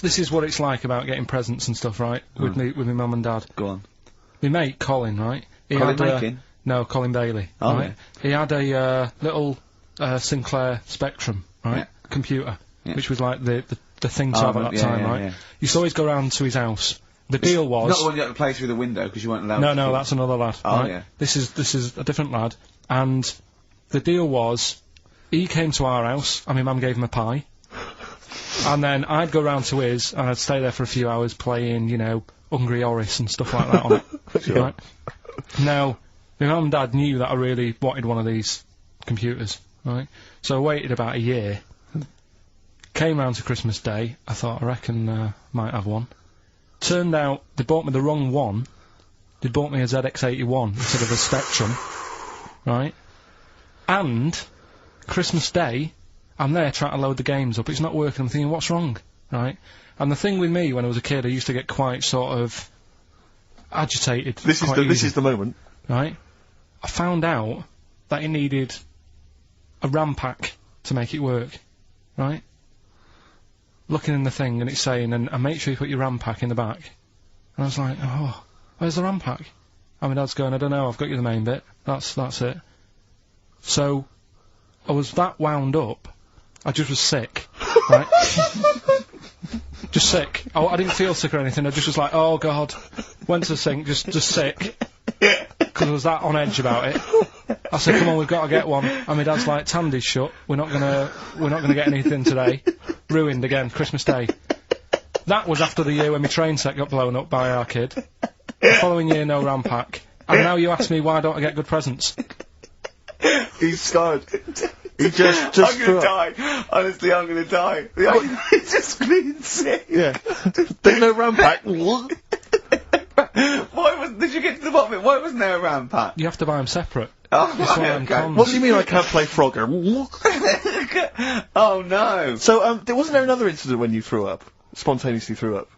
This is what it's like about getting presents and stuff, right? With me, with my mum and dad. Go on. My mate Colin, right? He Colin had Makin? no, Colin Bailey. Oh, right? He had a little Sinclair Spectrum, right? Yeah. Computer, Yeah. which was like the thing to have at that yeah, time, yeah, right? yeah. Used to always go round to his house. The deal was Not the one you had to play through the window because you weren't allowed. no, that's another lad. Oh, right? yeah. This is a different lad, and the deal was he came to our house and my mum gave him a pie, and then I'd go round to his and I'd stay there for a few hours playing, you know, Hungry Horace and stuff like that on it. Sure. Right? Now, my mum and dad knew that I really wanted one of these computers, right? So I waited about a year. Came round to Christmas Day. I thought, I reckon might have one. Turned out they bought me the wrong one. They bought me a ZX81 instead of a Spectrum, right? And Christmas Day, I'm there trying to load the games up. It's not working. I'm thinking, what's wrong, right? And the thing with me when I was a kid, I used to get quite sort of agitated. This is the moment. Right? I found out that it needed a RAM pack to make it work, right? Looking in the thing and it's saying, and make sure you put your RAM pack in the back. And I was like, oh, where's the RAM pack? And my dad's going, I don't know, I've got you the main bit. That's it. So, I was that wound up, I just was sick, right? Just sick. I didn't feel sick or anything, I just was like, oh god. Went to the sink, just sick. Because I was that on edge about it. I said, come on, we've got to get one. And my dad's like, Tandy's shut, we're not gonna get anything today. Ruined again, Christmas Day. That was after the year when my train set got blown up by our kid. The following year, no RAM pack. And now you ask me why don't I get good presents? He's scarred. He just I'm threw gonna up. die. Honestly, I'm gonna die. He's just screaming sick. Yeah. There's no RAM pack. Did you get to the bottom of it? Why wasn't there a RAM pack? You have to buy them separate. Oh, It's one of right, them okay. cons. What do you mean I can't play Frogger? Oh no. So, wasn't there another incident when you threw up? Spontaneously threw up?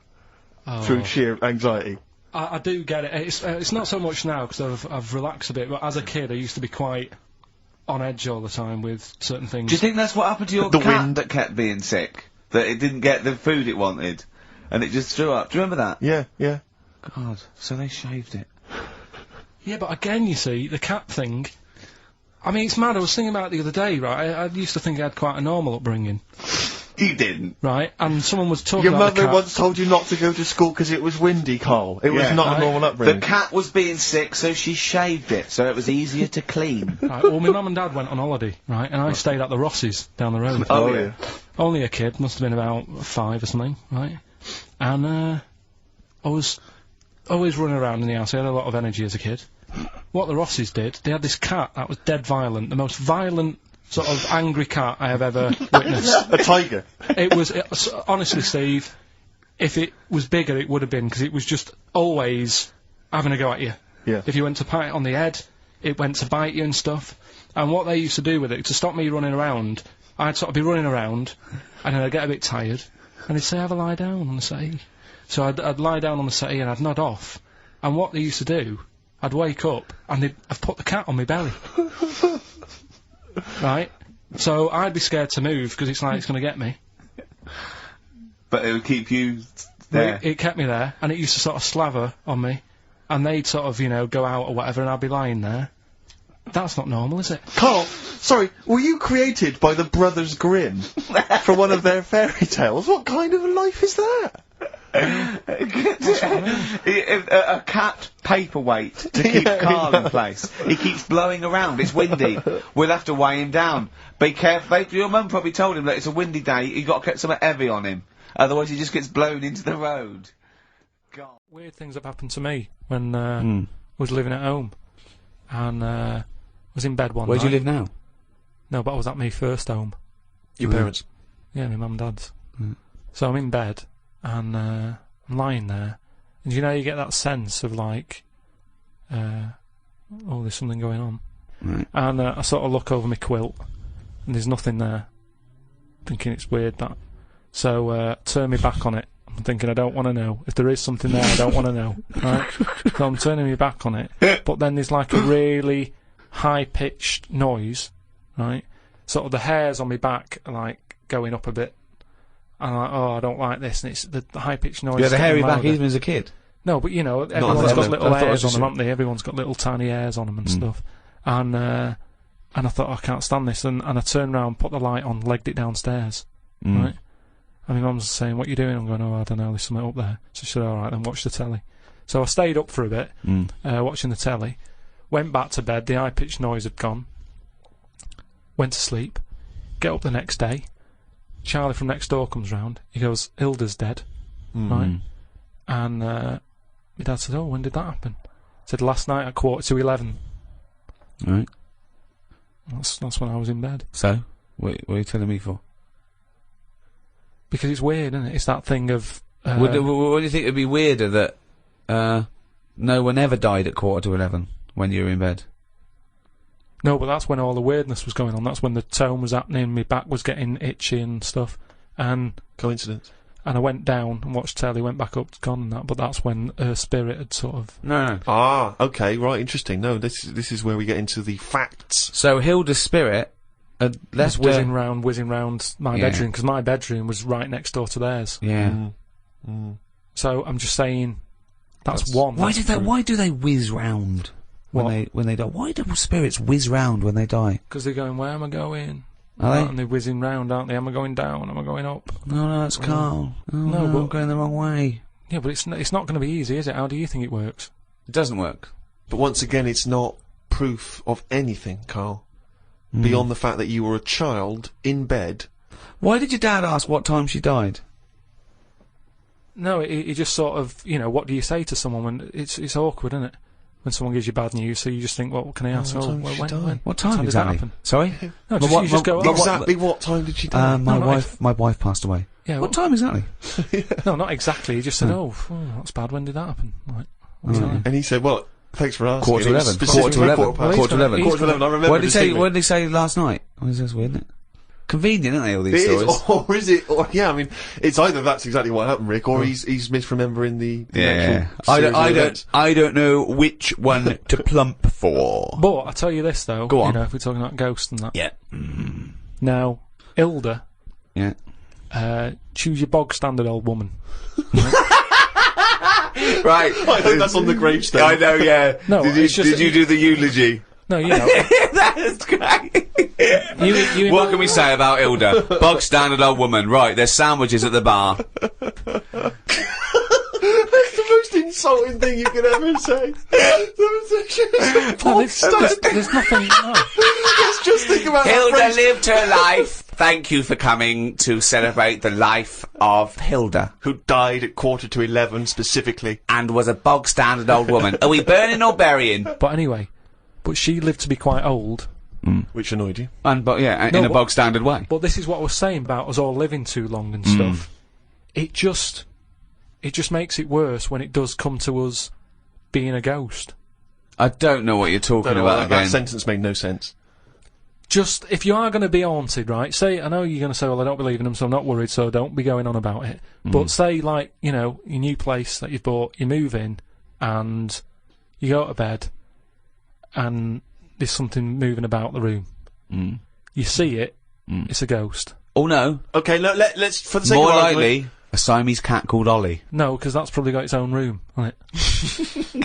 Oh. Through sheer anxiety? I do get it. It's not so much now because I've relaxed a bit, but as a kid I used to be quite on edge all the time with certain things. Do you think that's what happened to your The cat wind. that kept being sick? That it didn't get the food it wanted? And it just threw up? Do you remember that? Yeah. God, so they shaved it. Yeah, but again, you see, the cat thing, I mean, it's mad. I was thinking about it the other day, right? I used to think I had quite a normal upbringing, You didn't. right? And someone was talking Your about the mother cat. once told you not to go to school because it was windy, Carl. It was Yeah. not Right. a normal The upbringing. cat was being sick, so she shaved it, so it was easier to clean. Right, well, my mum and dad went on holiday, right? And I stayed at the Ross's down the road. Oh, yeah. Only a kid, must have been about 5 or something, right? And, I was always running around in the house. I had a lot of energy as a kid. What the Rosses did, they had this cat that was dead violent, the most violent sort of angry cat I have ever witnessed. A tiger. It was, honestly, Steve, if it was bigger, it would have been, because it was just always having a go at you. Yeah. If you went to pat it on the head, it went to bite you and stuff. And what they used to do with it, to stop me running around, I'd sort of be running around, and then I'd get a bit tired, and they'd say, have a lie down on the settee. So I'd lie down on the settee and I'd nod off. And what they used to do, I'd wake up, and I'd put the cat on my belly. Right? So I'd be scared to move, because it's like it's going to get me. But it would keep you there. It kept me there, and it used to sort of slaver on me, and they'd sort of, you know, go out or whatever, and I'd be lying there. That's not normal, is it? Carl, sorry, were you created by the Brothers Grimm for one of their fairy tales? What kind of a life is that? A cat paperweight to keep Carl in place. He keeps blowing around. It's windy. We'll have to weigh him down. Be careful. Your mum probably told him that it's a windy day. You got to get something heavy on him, otherwise he just gets blown into the road. God. Weird things have happened to me when I was living at home, and was in bed one Where night. do you live now? No, but I was at my first home. Your parents? Yeah, my mum and dad's. So I'm in bed, and I'm lying there, and you know, you get that sense of like, oh, there's something going on. Right. And I sort of look over my quilt, and there's nothing there. Thinking it's weird, that. So turn me back on it. I'm thinking, I don't want to know. If there is something there, I don't want to know. Right? So I'm turning me back on it, but then there's like a really high-pitched noise, right? Sort of the hairs on my back are like going up a bit. And I'm like, oh, I don't like this, and it's the high-pitched noise. You had a hairy back louder. even as a kid? No, but you know, everyone's got little I thought it hairs was on them, haven't they? Everyone's got little tiny hairs on them and stuff. And I thought, I can't stand this, and I turned round, put the light on, legged it downstairs, right? And my mum's saying, what are you doing? I'm going, oh, I don't know, there's something up there. So she said, alright, then watch the telly. So I stayed up for a bit, watching the telly, went back to bed, the high-pitched noise had gone, went to sleep, get up the next day, Charlie from next door comes round, he goes, Hilda's dead, right? And my dad said, oh, when did that happen? He said, last night at 11:15. Right. That's when I was in bed. So? What are you telling me for? Because it's weird, isn't it? It's that thing of... what do you think would be weirder that no one ever died at 11:15 when you were in bed? No, but that's when all the weirdness was going on. That's when the tone was happening, my back was getting itchy and stuff. And Coincidence. And I went down and watched telly, went back up, gone and that, but that's when her spirit had sort of... No. Ah, okay, right, interesting. No, this is where we get into the facts. So Hilda's spirit had left whizzing round my bedroom, because my bedroom was right next door to theirs. Yeah. So I'm just saying, that's one. Why do they whiz round when they die? Why do spirits whiz round when they die? Because they're going, where am I going? Are they? And they're whizzing round, aren't they? Am I going down? Am I going up? No, that's Carl. Oh, no, but I'm going the wrong way. Yeah, but it's not going to be easy, is it? How do you think it works? It doesn't work. But once again, it's not proof of anything, Carl. Beyond the fact that you were a child in bed. Why did your dad ask what time she died? No, he just sort of, you know, what do you say to someone when it's awkward, isn't it? When someone gives you bad news, so you just think, what can I ask? What time did that happen? Sorry? No, you just go, exactly what time did she die? My wife passed away. Yeah, what time exactly? No, not exactly. He just said, oh, that's bad. When did that happen? Like, and he said, well, thanks for asking. 11:15. 11:15. 11:15. I remember. What did he say last night? Oh, that's weird, isn't it? Convenient, aren't they, all these stories? Or is it? Or, yeah, I mean, it's either that's exactly what happened, Rick, or he's misremembering the actual I don't know which one to plump for. But I tell you this though, go on. You know, if we're talking about ghosts and that. Yeah. Now, Hilda. Yeah. Choose your bog standard old woman. Right. I hope that's on the gravestone. I know. Yeah. No. Did you do the eulogy? No, you know. That's great. You what can we say about Hilda? Bog standard old woman. Right, there's sandwiches at the bar. That's the most insulting thing you could ever say. There's nothing. No. Let's just think about Hilda lived her life. Thank you for coming to celebrate the life of Hilda, who died at 11:15 specifically, and was a bog standard old woman. Are we burning or burying? But anyway. But she lived to be quite old. Which annoyed you. In a bog standard way. But this is what I was saying about us all living too long and stuff. It just makes it worse when it does come to us being a ghost. I don't know what you're talking about again. That sentence made no sense. Just, if you are going to be haunted, right, say, I know you're going to say, well, I don't believe in them, so I'm not worried, so don't be going on about it. But say, like, you know, your new place that you've bought, you move in, and you go to bed, and there's something moving about the room. You see it, it's a ghost. Oh no. Okay, let's for the sake more of likely a Siamese cat called Ollie. No, because that's probably got its own room, right?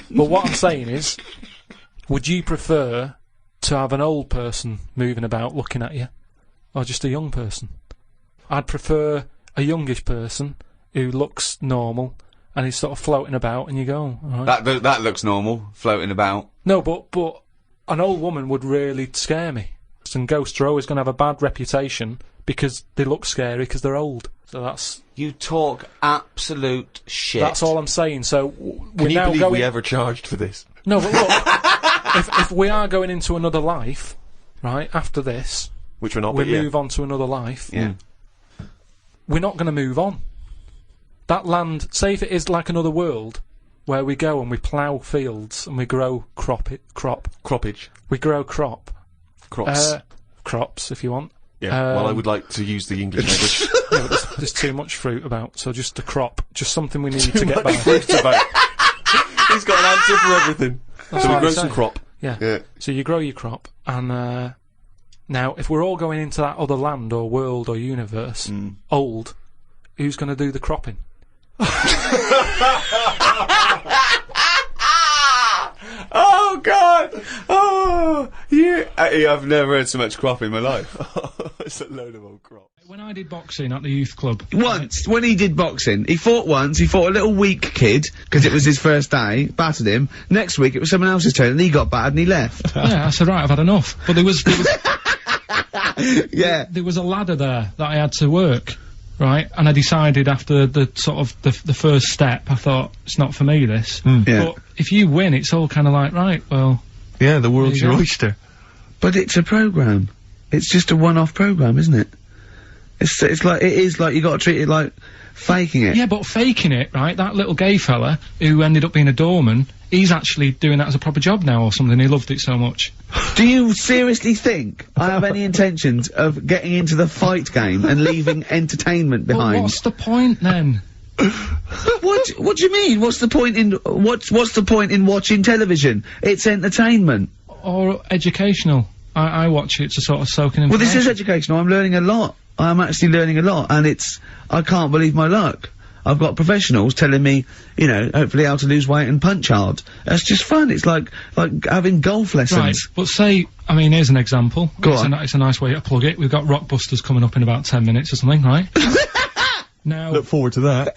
But what I'm saying is, would you prefer to have an old person moving about looking at you, or just a young person? I'd prefer a youngish person who looks normal and he's sort of floating about, and you go, all right. That looks normal, floating about. No, but an old woman would really scare me. And ghosts are always going to have a bad reputation because they look scary because they're old. So that's... You talk absolute shit. That's all I'm saying. So Can you believe we ever charged for this? No, but look, if we are going into another life, right, after this... Which we're not, we move on to another life. Yeah. We're not going to move on. That land, say if it is like another world, where we go and we plough fields and we grow Croppage. We grow crop. Crops. Crops, if you want. Yeah, well, I would like to use the English language. Yeah, but there's too much fruit about, so just a crop. Just something we need to get by. Fruit about. He's got an answer for everything. That's so we grow some crop. Yeah. So you grow your crop, and now, if we're all going into that other land or world or universe, old, who's going to do the cropping? Oh God! Oh, I've never heard so much crop in my life. It's a load of old crop. When I did boxing at the youth club. Once, when he did boxing, he fought once, he fought a little weak kid, because it was his first day, battered him. Next week, it was someone else's turn, and he got battered and he left. Yeah, I said, right, I've had enough. But there was Yeah. there was a ladder there that I had to work, right? And I decided after the sort of the first step, I thought, it's not for me, this. Yeah. But if you win, it's all kind of like, right, well... Yeah, the world's There you your go. oyster. But it's a programme. It's just a one-off programme, isn't it? It's like, it is like, you gotta treat it like faking it. Yeah, but faking it, right? That little gay fella who ended up being a doorman, he's actually doing that as a proper job now or something. He loved it so much. Do you seriously think I have any intentions of getting into the fight game and leaving entertainment Well, behind? what's the point then? What do you mean? What's the point in, what's the point in watching television? It's entertainment. Or educational. I watch it to sort of soak in Well, information. this is educational. I'm learning a lot. I'm actually learning a lot, and I can't believe my luck. I've got professionals telling me, you know, hopefully how to lose weight and punch hard. That's just fun. It's like having golf lessons. Right, but say, I mean, here's an example. Go It's on. It's a nice way to plug it. We've got Rockbusters coming up in about 10 minutes or something, right? Now, Look forward to that.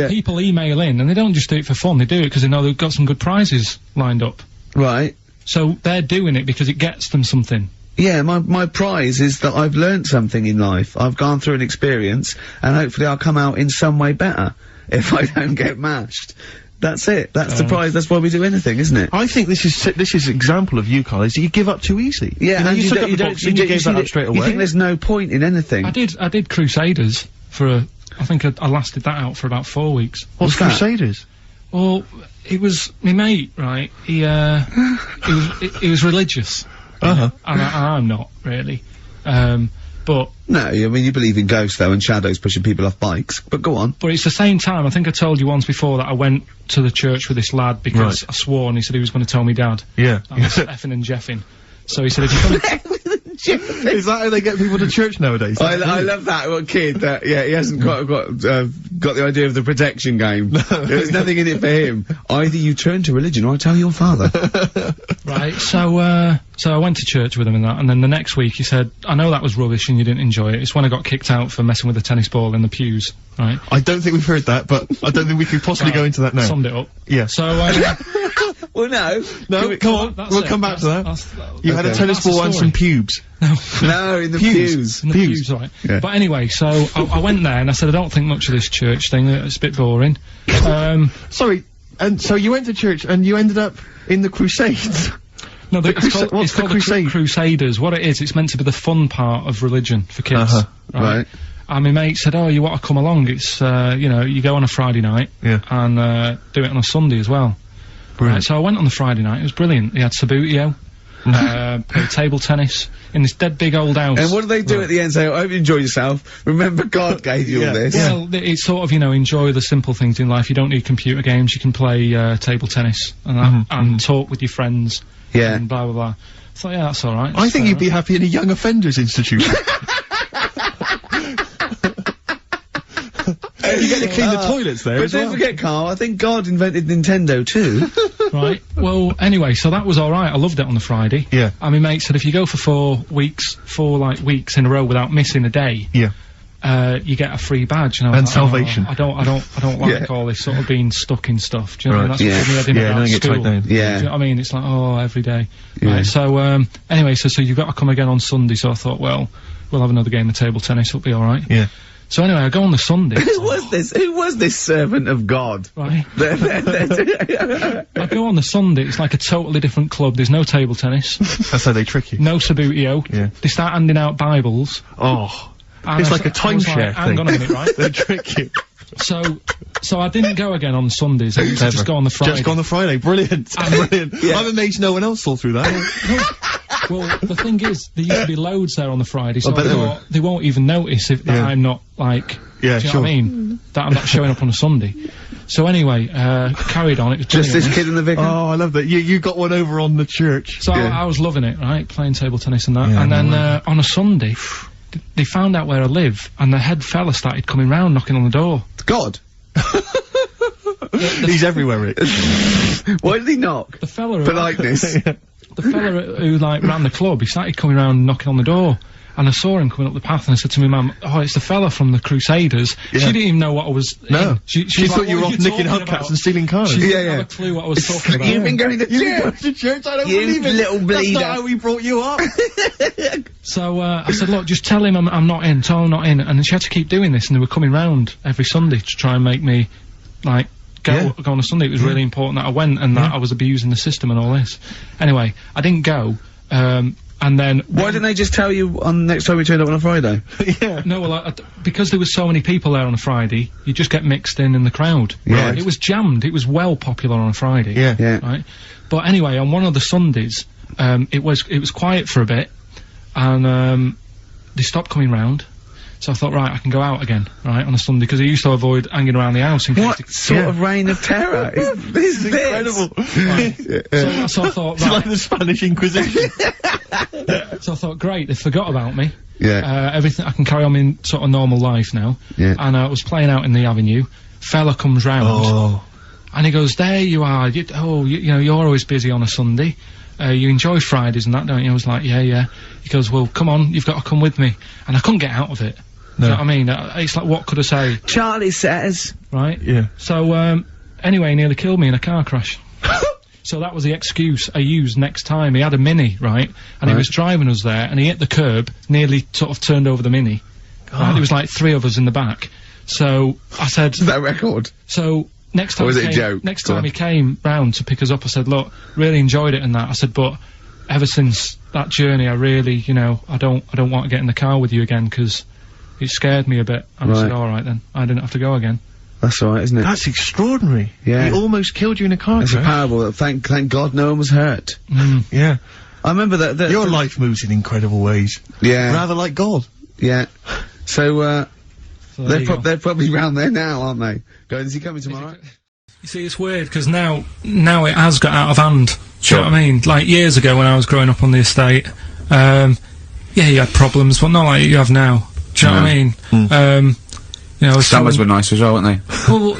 people email in, and they don't just do it for fun. They do it because they know they've got some good prizes lined up. Right. So they're doing it because it gets them something. Yeah, my prize is that I've learnt something in life. I've gone through an experience, and hopefully I'll come out in some way better if I don't get mashed. That's it. That's the prize. That's why we do anything, isn't it? I think this is example of you, Carl, is that you give up too easy. Yeah, you know, and you took up the don't- boxing, you gave that up straight away. You think there's no point in anything? I did Crusaders for I think I lasted that out for about 4 weeks. What's that? Crusaders? Well, it was my mate, right? He was religious. Uh-huh. And I'm not really. But No, I mean, you believe in ghosts, though, and shadows pushing people off bikes. But go on. it's the same time, I think I told you once before that I went to the church with this lad because Right. I swore and he said he was going to tell me dad. Yeah. I was effing and jeffing. So he said, if you come Is that how they get people to church nowadays? I love that little kid that, yeah, he hasn't got the idea of the protection game. There's nothing in it for him. Either you turn to religion or I tell your father. Right, so I went to church with him and that, and then the next week he said, I know that was rubbish and you didn't enjoy it. It's when I got kicked out for messing with a tennis ball in the pews, right? I don't think we've heard that, but I don't think we could possibly go into that now. Summed it up. Yeah. So, Well, no. No, come on, that's we'll it. come back to that. That's- You had a Okay. tennis That's the ball and story. some pubes. No, in the pews. In the pews, right. Yeah. But anyway, so I went there and I said, I don't think much of this church thing, it's a bit boring. Sorry, and so you went to church and you ended up in the Crusades. No, The it's called, what's it's the called crusade? Crusaders. What it is, it's meant to be the fun part of religion for kids. Uh-huh. Right. And my mate said, oh, you want to come along? It's, you know, you go on a Friday night Yeah. and do it on a Sunday as well. Brilliant. Right, so I went on the Friday night, it was brilliant. They had Sabutio, played table tennis in this dead big old house. And what do they do at the end? Say, I hope you enjoy yourself. Remember, God gave you all this. Well, it's sort of, you know, enjoy the simple things in life. You don't need computer games, you can play table tennis and that, and talk with your friends. Yeah. And blah, blah, blah. I thought, yeah, that's alright. I think you'd be happy in a young offenders institution. You get to clean the toilets there But as don't well. forget, Carl, I think God invented Nintendo too. Right. Well, anyway, so that was alright. I loved it on the Friday. Yeah. And my mate said if you go for 4 weeks in a row without missing a day, Yeah. you get a free badge. And, I was And like, salvation. Oh, I don't like all this sort of being stuck in stuff. Do you know what I mean? Right. That's what Yeah. did me Yeah, about don't get school. tied down. Do you Yeah. know what I mean? It's like, oh, every day. Yeah. Right, so, anyway, so you've got to come again on Sunday, so I thought, well, we'll have another game of table tennis, it'll be alright. Yeah. So anyway, I go on the Sunday. Who was this? Who was this servant of God? Right. I go on the Sunday, it's like a totally different club, there's no table tennis, That's how they trick you. no Sabutio, Yeah. they start handing out Bibles. Oh. and It's I like a s- I was like, timeshare hang thing. on a minute, right? They trick you. So I didn't go again on Sundays, I used to just go on the Friday. Just go on the Friday. Brilliant. Brilliant. I'm amazed no one else saw through that. Well, the thing is, there used to be loads there on the Friday, so bet I there thought they won't even notice if that Yeah. I'm not, like, Yeah, do you sure. know what I mean? That I'm not showing up on a Sunday. So anyway, carried on, it was Just brilliant. this kid and the vicar? Oh, I love that. You got one over on the church. So Yeah. I was loving it, right? Playing table tennis and that. Yeah, and then, no on a Sunday, they found out where I live, and the head fella started coming round, knocking on the door. God. He's everywhere, Rick. Why did he knock? The fella Politeness. the fella who like ran the club, he started coming round knocking on the door. And I saw him coming up the path, and I said to my mum, "Oh, it's the fella from the Crusaders." Yeah. She didn't even know what I was. No, in. She she was thought like, you were "What off are nicking talking hubcaps about?" and stealing cars. She didn't have a clue what I was talking about. You've been going to church. to church, I don't You believe it. little bleeder. That's not how we brought you up. So I said, "Look, just tell him I'm not in. Tell him I'm not in." And she had to keep doing this, and they were coming round every Sunday to try and make me, like, go on a Sunday. It was really important that I went, and that I was abusing the system and all this. Anyway, I didn't go. And then... Why didn't they just tell you on next time we turned up on a Friday? Yeah. No, well, because there was so many people there on a Friday, you just get mixed in the crowd. Yeah. It was jammed. It was well popular on a Friday. Yeah. Yeah. Right? But anyway, on one of the Sundays, it was quiet for a bit, and they stopped coming round. So I thought, right, I can go out again, right, on a Sunday, because I used to avoid hanging around the house in case... What sort of reign of terror is this? Incredible. Right. So I thought, It's like the Spanish Inquisition. So I thought, great, they forgot about me. Yeah. Everything, I can carry on in sort of normal life now. Yeah. And I was playing out in the avenue. Fella comes round. Oh. And he goes, there you are. You know, you're always busy on a Sunday. You enjoy Fridays and that, don't you? I was like, yeah. He goes, well, come on, you've got to come with me. And I couldn't get out of it. No. Do you know what I mean? It's like, what could I say? Charlie says. Right? Yeah. So, anyway, he nearly killed me in a car crash. So that was the excuse I used next time. He had a Mini, right? And he was driving us there, and he hit the curb, nearly sort of turned over the Mini. Right? There was like 3 of us in the back. So I said... Is that a record? So next time Or was it a joke? Next time he came round to pick us up, I said, look, really enjoyed it and that. I said, but ever since that journey, I really, you know, I don't want to get in the car with you again, because it scared me a bit. And I said, all right then, I didn't have to go again. That's all right, isn't it? That's extraordinary. Yeah. He almost killed you in a car It's a crash. parable. Thank God no one was hurt. Yeah. I remember that. Your life moves in incredible ways. Yeah. Rather like God. Yeah. So, So there you go. they're probably round there now, aren't they? Going, is he coming tomorrow? You see, it's weird, because now it has got out of hand. Do you know what I mean? Like, years ago when I was growing up on the estate, yeah, you had problems, but not like you have now. Do you know what I mean? You know, Summers were nice as well, weren't they? well,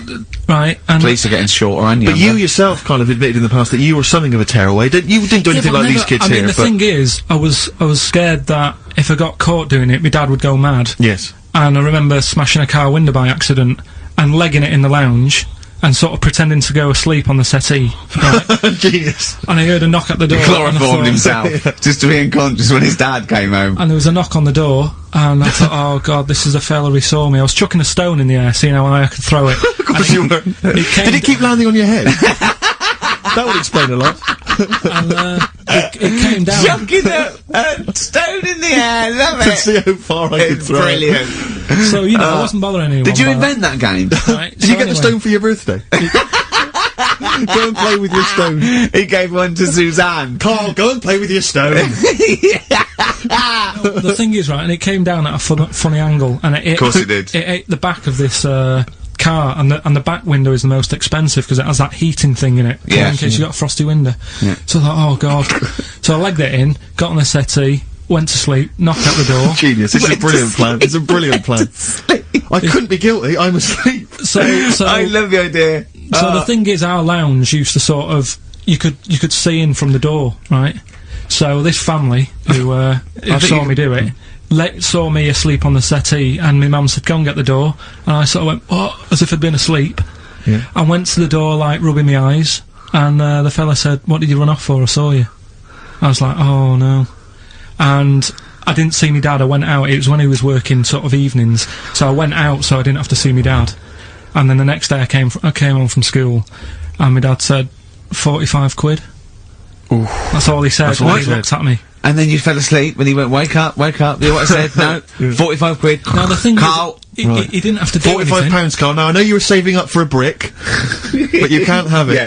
right, and... Police are getting shorter and younger. But you yourself kind of admitted in the past that you were something of a tearaway. You didn't do anything but like these kids I mean, here, the but... thing is, I was scared that if I got caught doing it, my dad would go mad. Yes. And I remember smashing a car window by accident and legging it in the lounge and sort of pretending to go asleep on the settee. Right? Genius. And I heard a knock at the door. and I Chloroformed thought- himself, just to be unconscious when his dad came home. And there was a knock on the door, and I thought, oh god, this is a fella who saw me. I was chucking a stone in the air, seeing how high I could throw it. Of course you were. Did it keep landing on your head? That would explain a lot. And it came down. Chucking a stone in the air, love To it. see how far I could It's throw it. brilliant. So, you know, I wasn't bothering anyone. Did you by that. invent that game? Right, Did you get the stone for your birthday? Go and play with your stone. He gave one to Suzanne. Carl, go and play with your stone. The thing is, right, and it came down at a funny angle, and it Of course it did. It ate the back of this car, and the back window is the most expensive because it has that heating thing in it. Yeah. In case you got a frosty window. Yeah. So I thought, oh god. So I legged it in, got on the settee, went to sleep, knocked at the door. Genius. It's a brilliant plan. It's a brilliant plan. I couldn't be guilty. I'm asleep. So I love the idea. So the thing is, our lounge used to sort of you could see in from the door, right? So this family who saw me do it saw me asleep on the settee, and my mum said, "Go and get the door," and I sort of went, "What?" as if I'd been asleep. Yeah. I went to the door, like rubbing my eyes, and the fella said, "What did you run off for? I saw you." I was like, "Oh no," and I didn't see me dad. I went out. It was when he was working sort of evenings, so I went out so I didn't have to see me dad. And then the next day I came home from school, and my dad said, 45 quid. Oof. That's all he said. That's all when he he said. looked at me. And then you fell asleep when he went, wake up. You know what I said? No, 45 quid. Now the thing Carl. is, he didn't have to do £45, anything. Carl. Now, I know you were saving up for a brick, but you can't have it.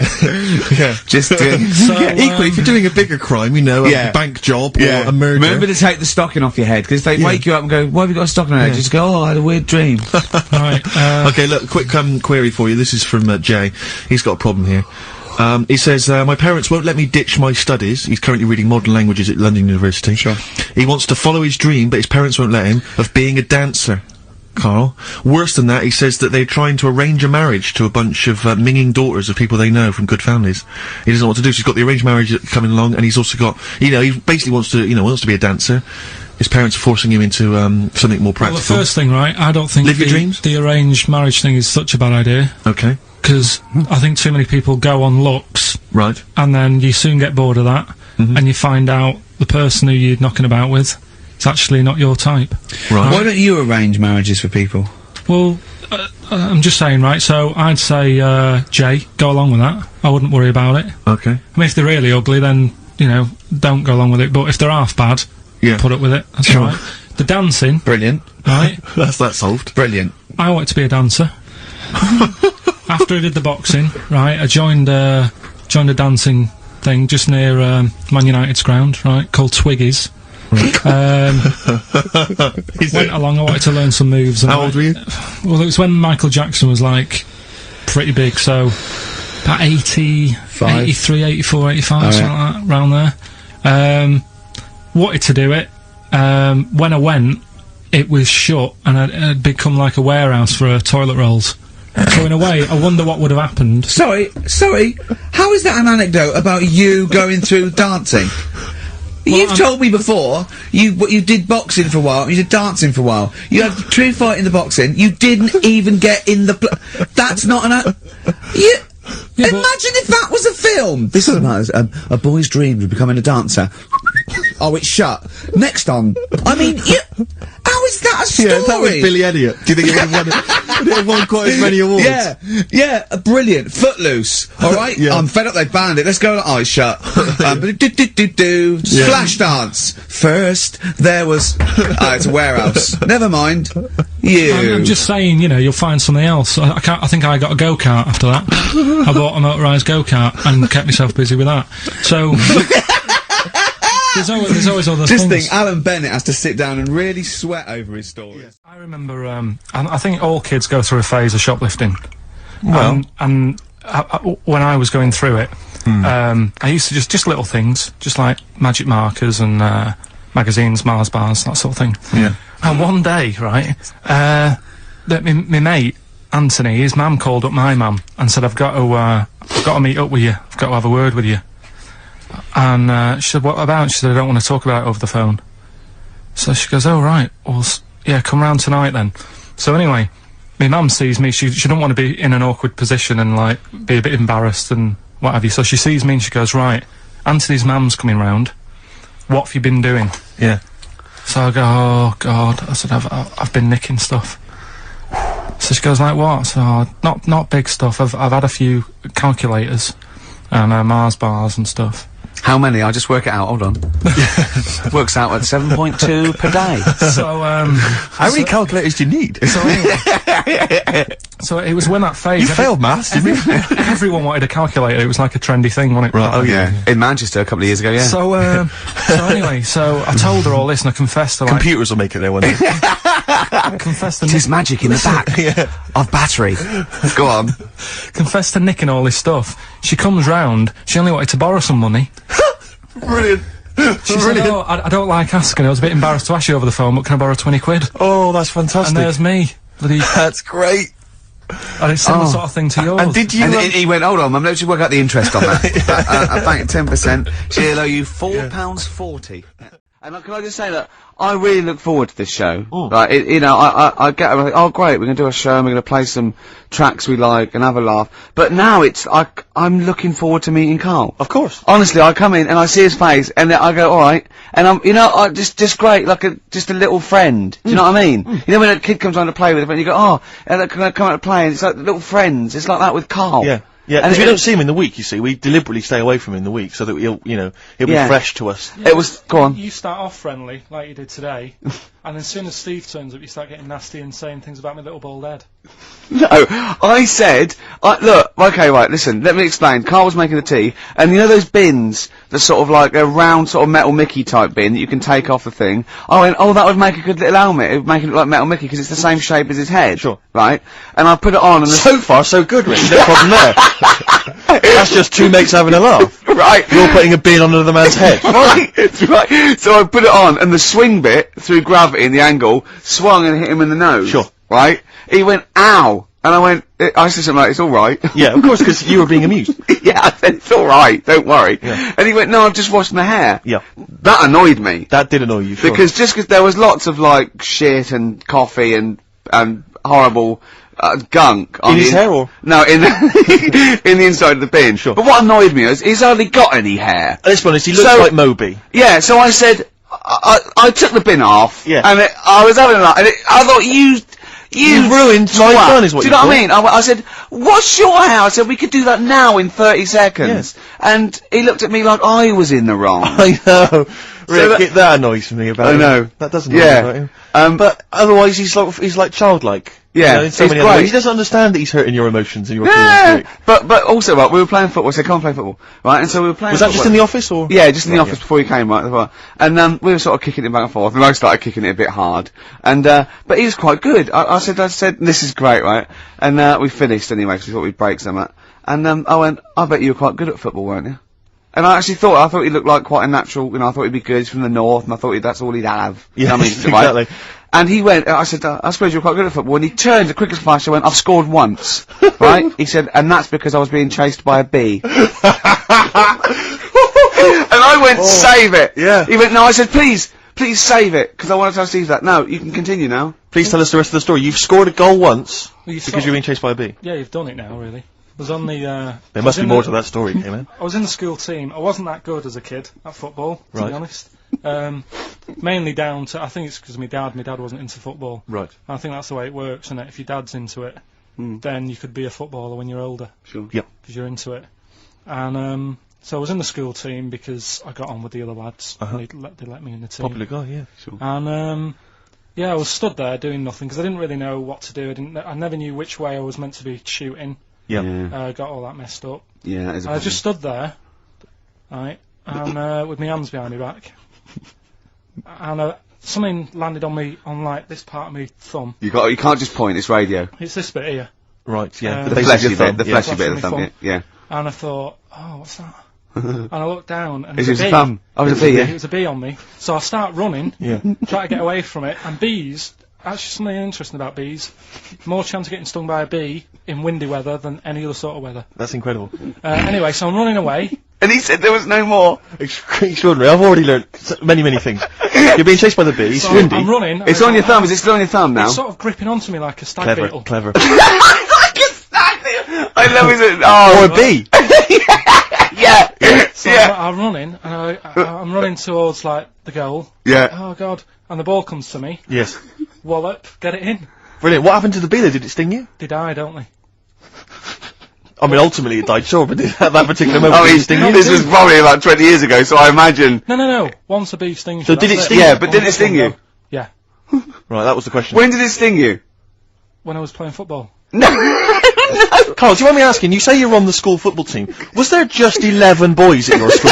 Yeah. Just Equally, if you're doing a bigger crime, you know, a bank job or a murder. Remember to take the stocking off your head, because if they wake you up and go, why have you got a stocking on your head? Just go, oh, I had a weird dream. Right. Okay, look, quick query for you. This is from Jay. He's got a problem here. He says, my parents won't let me ditch my studies. He's currently reading modern languages at London University. Sure. He wants to follow his dream, but his parents won't let him, of being a dancer. Carl. Worse than that, he says that they're trying to arrange a marriage to a bunch of minging daughters of people they know from good families. He doesn't know what to do, so he's got the arranged marriage coming along, and he's also got, you know, he basically wants to be a dancer. His parents are forcing him into something more practical. Well, the first thing, right, I don't think Live your dreams? the arranged marriage thing is such a bad idea. Okay. Because I think too many people go on looks. Right. And then you soon get bored of that, and you find out the person who you're knocking about with is actually not your type. Right. Why don't you arrange marriages for people? Well, I'm just saying, right, so I'd say, Jay, go along with that. I wouldn't worry about it. Okay. I mean, if they're really ugly, then, you know, don't go along with it. But if they're half bad, Yeah. put up with it. That's all right. The dancing, Brilliant. right, That's that solved. Brilliant. I wanted to be a dancer. After I did the boxing, right, I joined a dancing thing just near, Man United's ground, right, called Twiggies. Went along, I wanted to learn some moves. And How old were you? Well, it was when Michael Jackson was, like, pretty big, so about 83, 84, 85, something like that, around there. Wanted to do it. When I went, it was shut, and I'd become like a warehouse for toilet rolls. So in a way, I wonder what would have happened. Sorry, how is that an anecdote about you going through dancing? You've told me before, you did boxing for a while, you did dancing for a while. You had true fight in the boxing, you didn't even get in the that's not an Yeah, imagine if that was a film! This is about a boy's dream of becoming a dancer. Oh, it's shut. Next on. I mean, how is that a story? Yeah, that was Billy Elliot. Do you think it would have won quite as many awards? Yeah, brilliant. Footloose. Alright? Yeah. I'm fed up they banned it. Let's go. Oh, it's shut. Splash dance. First, there was. It's a warehouse. Never mind. I'm just saying, you know, you'll find something else. I think I got a go-kart after that. I bought a motorised go-kart and kept myself busy with that. So, there's always other Just things. think, Alan Bennett has to sit down and really sweat over his stories. I remember, I think all kids go through a phase of shoplifting. Well. And when I was going through it, I used to just little things, just like magic markers and, magazines, Mars bars, that sort of thing. Yeah. And one day, right, my mate, Anthony, his mum called up my mum and said, I've got to meet up with you. I've got to have a word with you. And, she said, what about? She said, I don't want to talk about it over the phone. So she goes, oh, right. Well, yeah, come round tonight then. So anyway, my mum sees me. She don't want to be in an awkward position and, like, be a bit embarrassed and what have you. So she sees me and she goes, right, Anthony's mum's coming round. What have you been doing? Yeah. So I go, oh, God. I said, I've been nicking stuff. So she goes, like what? So, not big stuff. I've had a few calculators and, Mars bars and stuff. How many? I'll just work it out. Hold on. Works out at 7.2 per day. So, How many calculators do you need? So, anyway, so it was when that phase. You failed maths, didn't you? Everyone wanted a calculator. It was like a trendy thing, wasn't it? Right, oh yeah. In Manchester a couple of years ago, yeah. So, anyway, so I told her all this and I confessed to, like, Computers will make it there one day. I confessed to There's magic in the back of battery. Go on. confessed to nicking all this stuff. She comes round, she only wanted to borrow some money. Brilliant. She said, oh, I don't like asking, I was a bit embarrassed to ask you over the phone, but can I borrow 20 quid? Oh, that's fantastic. And there's me. Bloody, That's great. and it's similar sort of thing to yours. And did you? And he went, hold on, Mum, let's just work out the interest on that. I bank 10%. She'll owe you £4.40. And can I just say that I really look forward to this show. Right, you know, I get, oh great, we're gonna do a show and we're gonna play some tracks we like and have a laugh. But now it's, I'm looking forward to meeting Carl. Of course. Honestly, I come in and I see his face and then I go, alright, and I'm, you know, just great, like just a little friend. Do you know what I mean? You know when a kid comes on to play with it and you go, oh, and can I come out to play? And it's like little friends. It's like that with Carl. Yeah. Yeah, And because we don't see him in the week, you see. We deliberately stay away from him in the week so that he'll be fresh to us. It was, go on. You start off friendly, like you did today, and as soon as Steve turns up, you start getting nasty and saying things about my little bald head. No, I said, look, okay, right, listen, let me explain. Carl was making the tea, and you know those bins, the sort of like a round sort of Metal Mickey type bin that you can take off the thing? I went, oh, that would make a good little helmet. It would make it look like Metal Mickey because it's the same shape as his head. Sure. Right? and I put it on, and So far, so good, Rick. No problem there. That's just two mates having a laugh. right. You're putting a bean on another man's head. Right, right. So I put it on, and the swing bit, through gravity and the angle, swung and hit him in the nose. Sure. Right? He went, ow! And I went, I said something like, it's alright. Yeah, of course, because you were being amused. Yeah, I said, it's alright, don't worry. Yeah. And he went, no, I'm just washing the hair. Yeah. That annoyed me. That did annoy you, sure. Because there was lots of, like, shit and coffee and horrible, gunk. In his hair, or? No, in the, in the inside of the bin. Sure. But what annoyed me is, he's hardly got any hair. Let's be honest, he looks like Moby. Yeah, so I said, I took the bin off. Yeah. And I was having that, and I thought, you ruined my twat. fun, is what Do you you know what I thought. mean? I said, what's your hair? I said, we could do that now in 30 seconds. Yes. And he looked at me like I was in the wrong. I know. So Rick, that annoys me about him. I know. That doesn't annoy me Yeah. about him. But otherwise, he's like childlike. Yeah, You know, in so he's many other great. ways. He doesn't understand that he's hurting your emotions and your Yeah, feelings. Rick. but also, right, we were playing football, so come play football, right, and so we were playing Was that football. just in the office, or? Yeah, just in the Right, office before you came, right, as well. And, we were sort of kicking it back and forth, and I started kicking it a bit hard. And, but he was quite good. I said, this is great, right? And, we finished anyway, because we thought we'd break something. And, I went, I bet you were quite good at football, weren't you? And I actually thought he looked like quite a natural, you know, I thought he'd be good, he's from the north, and I thought that's all he'd have. Yeah, I mean, exactly. Right? And he went, I said, I suppose you're quite good at football. And he turned, the quickest flash, I went, I've scored once. Right? He said, and that's because I was being chased by a bee. And I went, save it. Yeah. He went, no, I said, please save it, because I want to tell Steve that. No, you can continue now. Please tell us the rest of the story. You've scored a goal once Well, because you're being chased by a bee. Yeah, you've done it now, really. I was on the, There must be more to that story, man. I was in the school team. I wasn't that good as a kid at football, to Right. be honest. Mainly down to, I think it's because of my dad wasn't into football. Right. I think that's the way it works, isn't it? If your dad's into it, then you could be a footballer when you're older. Sure. Yep. Because you're into it. And, so I was in the school team because I got on with the other lads. Uh-huh. And they let me in the team. Popular guy, yeah. Sure. And, yeah, I was stood there doing nothing because I didn't really know what to do. I never knew which way I was meant to be shooting. Yeah. Got all that messed up. Yeah, that is a I problem. just stood there, right, and with my hands behind my back, and something landed on me, on like this part of my thumb. You can't just point, it's radio. It's this bit here, Right, yeah. The base of fleshy your bit, thumb, the yeah. fleshy bit of the Fleshy thumb, thumb. yeah. and I thought, oh, what's that? And I looked down, and Is it it was a a bee. thumb? Oh, it was a bee, It yeah. was a bee on me, so I start running, Yeah. try to get away from it, and bees. Actually, something interesting about bees: more chance of getting stung by a bee in windy weather than any other sort of weather. That's incredible. Anyway, so I'm running away. And he said there was no more. Extraordinary. I've already learned many things. You're being chased by the bee. It's So windy. I'm running. It's on your thumb, is it still on your thumb now? It's sort of gripping onto me like a stag Clever, beetle. clever. I love his, oh. Or a bee. Yeah. So Yeah. I'm running, and I'm running towards like the goal. Yeah. Oh god! And the ball comes to me. Yes. Wallop, get it in. Brilliant. What happened to the bee though? Did it sting you? They die, don't they? I mean, ultimately it died, sure, but at that particular moment, I did mean, it sting you? this was probably about 20 years ago, so I imagine. No. Once a bee stings So you, did that's it sting Yeah, but did it Once sting one you? go. Yeah. Right, that was the question. When did it sting you? When I was playing football. Carl, do you mind me asking, you say you're on the school football team. Was there just 11 boys at your school?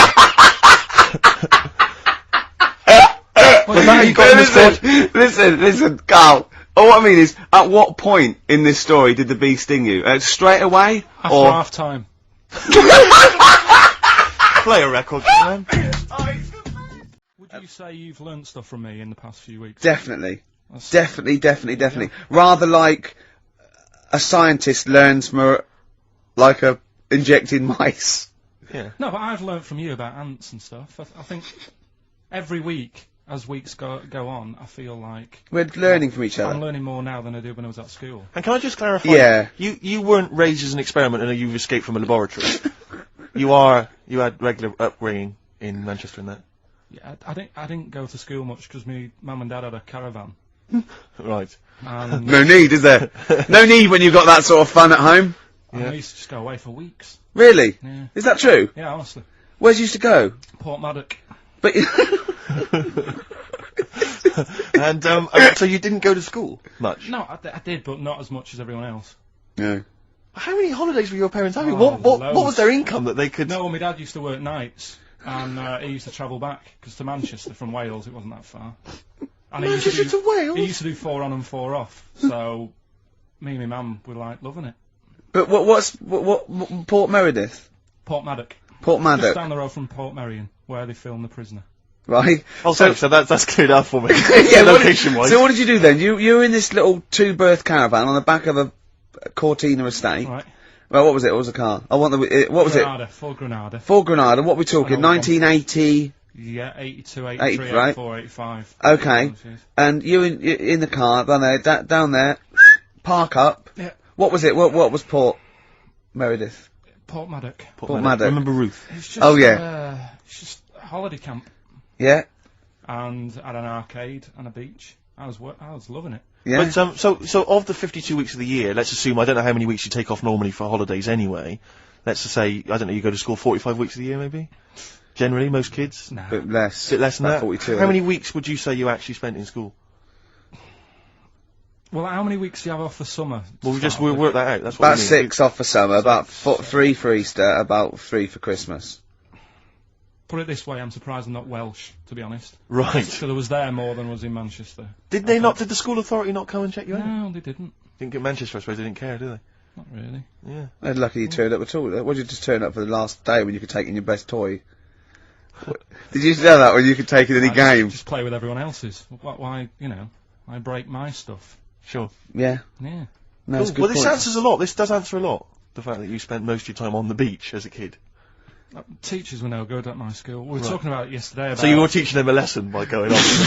Was that how you got in the squad? Listen, Carl. Oh, what I mean is, at what point in this story did the bee sting you? Straight away? After or half time. Play a record, man. Would you say you've learnt stuff from me in the past few weeks? Definitely. That's- Definitely. Rather like a scientist learns from like a injecting mice. No, but I've learnt from you about ants and stuff. I think every week, as weeks go on, I feel like We're learning from each I'm other. learning more now than I did when I was at school. And can I just clarify? Yeah. You weren't raised as an experiment and you've escaped from a laboratory. You had regular upbringing in Manchester and that. Yeah, I didn't go to school much because my mum and dad had a caravan. Right. And No need, is there? No need when you've got that sort of fun at home. I used to just go away for weeks. Really? Yeah. Is that true? Yeah, honestly. Where's you used to go? Port Maddock. But And so you didn't go to school much. No, I did, but not as much as everyone else. no. How many holidays were your parents having? Oh, What loads. was their income that they could? No, well, my dad used to work nights, and he used to travel back, because to Manchester from Wales, it wasn't that far. And Manchester to Wales? He used to do 4 on and 4 off, so me and my mum were like loving it. But what Port Meredith? Port Maddock. Port Just Maddock. down the road from Port Merion, where they filmed The Prisoner. Right. Oh, so that's cleared up for me. Yeah, location-wise. So what did you do then? You were in this little 2-berth caravan on the back of a Cortina estate. Right. Well, what was it? What was the car? I want the. What was Granada, Ford Granada. Ford Granada. What are we talking? An old one. 1980. Yeah, 82, 83, right. 84, 85. Okay. And you in the car down there, down there, park up. Yeah. What was it? What was Port Meredith? Port Maddock. Port Maddock. Remember Ruth? It's just, Oh, yeah. it's just a holiday camp. Yeah. And had an arcade and a beach. I was loving it. Yeah. But so of the 52 weeks of the year, let's assume, I don't know how many weeks you take off normally for holidays anyway. Let's just say, I don't know, you go to school 45 weeks of the year maybe? Generally, most kids? No. Bit less. Bit less than About that? 42. How many weeks would you say you actually spent in school? Well, how many weeks do you have off the summer? Well, we'll work that out, that's what About I mean. 6 off for summer, about 3 for Easter, about 3 for Christmas. Put it this way, I'm surprised I'm not Welsh, to be honest. Right. So there was there more than was in Manchester. Did the school authority not come and check you out? No, they didn't. Didn't get Manchester, I suppose they didn't care, do they? Not really. Yeah. They're lucky you turned up at all. What did you just turn up for the last day when you could take in your best toy? Did you know that when you could take in any game? Just play with everyone else's. Why, I break my stuff. Sure. Yeah. Yeah. No, it's a good Well, this point. answers a lot. This does answer a lot. The fact that you spent most of your time on the beach as a kid. Teachers were no good at my school. We were talking about it yesterday. About So you were teaching them a lesson by going off in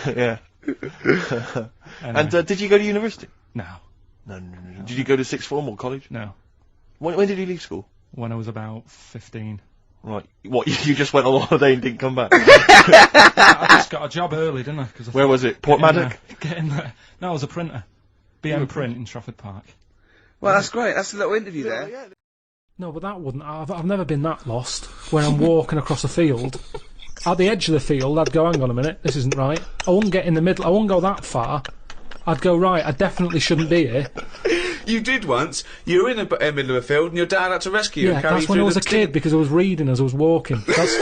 the summer. Yeah. And did you go to university? No. No. Did you go to sixth form or college? No. When did you leave school? When I was about 15. Right. What, you just went on holiday and didn't come back? I just got a job early, didn't I? Where was it? Port Maddock? Get in there. No, I was a printer. BM Print in Trafford Park. Well, that's great. That's a little interview there. No, but that wouldn't. I've never been that lost. When I'm walking across a field, at the edge of the field, I'd go, hang on a minute, this isn't right. I wouldn't get in the middle. I wouldn't go that far. I'd go, right, I definitely shouldn't be here. You did once. You were in the middle of a field and your dad had to rescue you Yeah, and carry you that's when through I was the a kid because I was reading as I was walking. That's,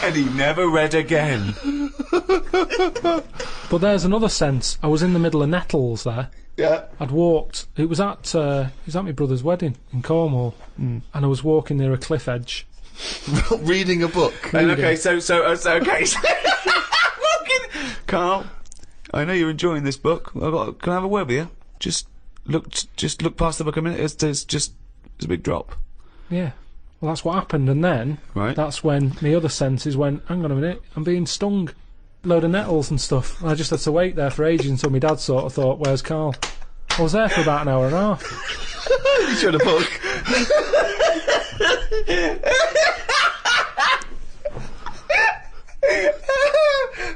And he never read again. but there's another sense. I was in the middle of nettles there. Yeah. I'd walked. It was at my brother's wedding in Cornwall, and I was walking near a cliff edge. Reading a book. And okay, so okay. Walking. Carl, I know you're enjoying this book. Can I have a word with you? Just look past the book a minute. There's a big drop. Yeah. Well, that's what happened, and then that's when my other senses went, hang on a minute, I'm being stung. Load of nettles and stuff. And I just had to wait there for ages until my dad sort of thought, where's Carl? I was there for about an hour and a half. You showed a book.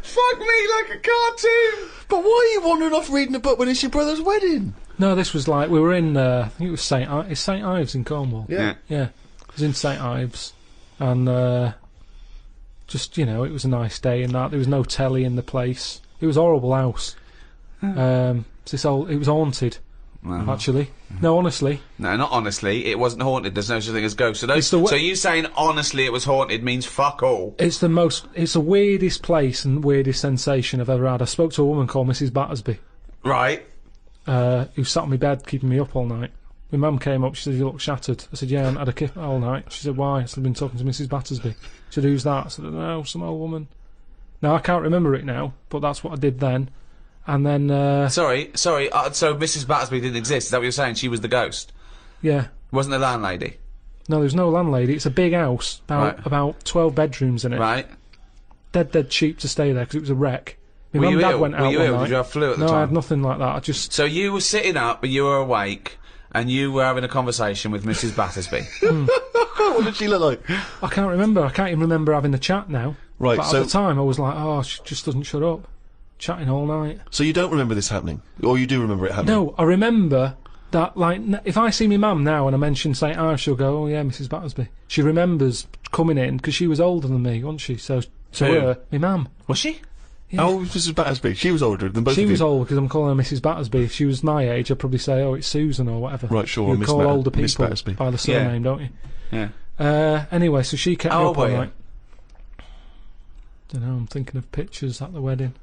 Fuck me like a cartoon. But why are you wandering off reading a book when it's your brother's wedding? No, this was like, we were in, I think it was St Ives in Cornwall. Yeah. Yeah. It was in St Ives, and just, it was a nice day and that. There was no telly in the place. It was a horrible house. It was haunted, actually. No, honestly. No, not honestly. It wasn't haunted. There's no such thing as ghosts. So you saying honestly it was haunted means fuck all. It's the weirdest place and weirdest sensation I've ever had. I spoke to a woman called Mrs. Battersby. Right. Who sat on my bed keeping me up all night. My mum came up, she said, you look shattered. I said, yeah, I haven't had a kick all night. She said, why? I said, I've been talking to Mrs. Battersby. She said, who's that? I said, no, some old woman. Now, I can't remember it now, but that's what I did then. And then, Sorry, so Mrs. Battersby didn't exist, is that what you're saying? She was the ghost? Yeah. Wasn't the landlady? No, there's no landlady. It's a big house, about 12 bedrooms in it. Right. Dead cheap to stay there, because it was a wreck. My Were mum you and dad ill? went out Were you one ill? night. Did you have flu at the No, time? I had nothing like that. So you were sitting up, but you were awake, and you were having a conversation with Mrs. Battersby. What did she look like? I can't remember. I can't even remember having the chat now. Right, But so- at the time, I was like, oh, she just doesn't shut up. Chatting all night. So you don't remember this happening? Or you do remember it happening? No, I remember that, like, if I see my mum now and I mention St. Ives, she'll go, oh yeah, Mrs. Battersby. She remembers coming in, because she was older than me, wasn't she? So, to Who? her, my mum. Was she? Yeah. How old was Mrs. Battersby? She was older than both of She you. was old, because I'm calling her Mrs. Battersby. If she was my age, I'd probably say, oh, it's Susan or whatever. Right, sure, You Miss call older Miss people Battersby. by the surname, don't you? Yeah. Anyway, so she kept me How up old all were night. don't know, I'm thinking of pictures at the wedding.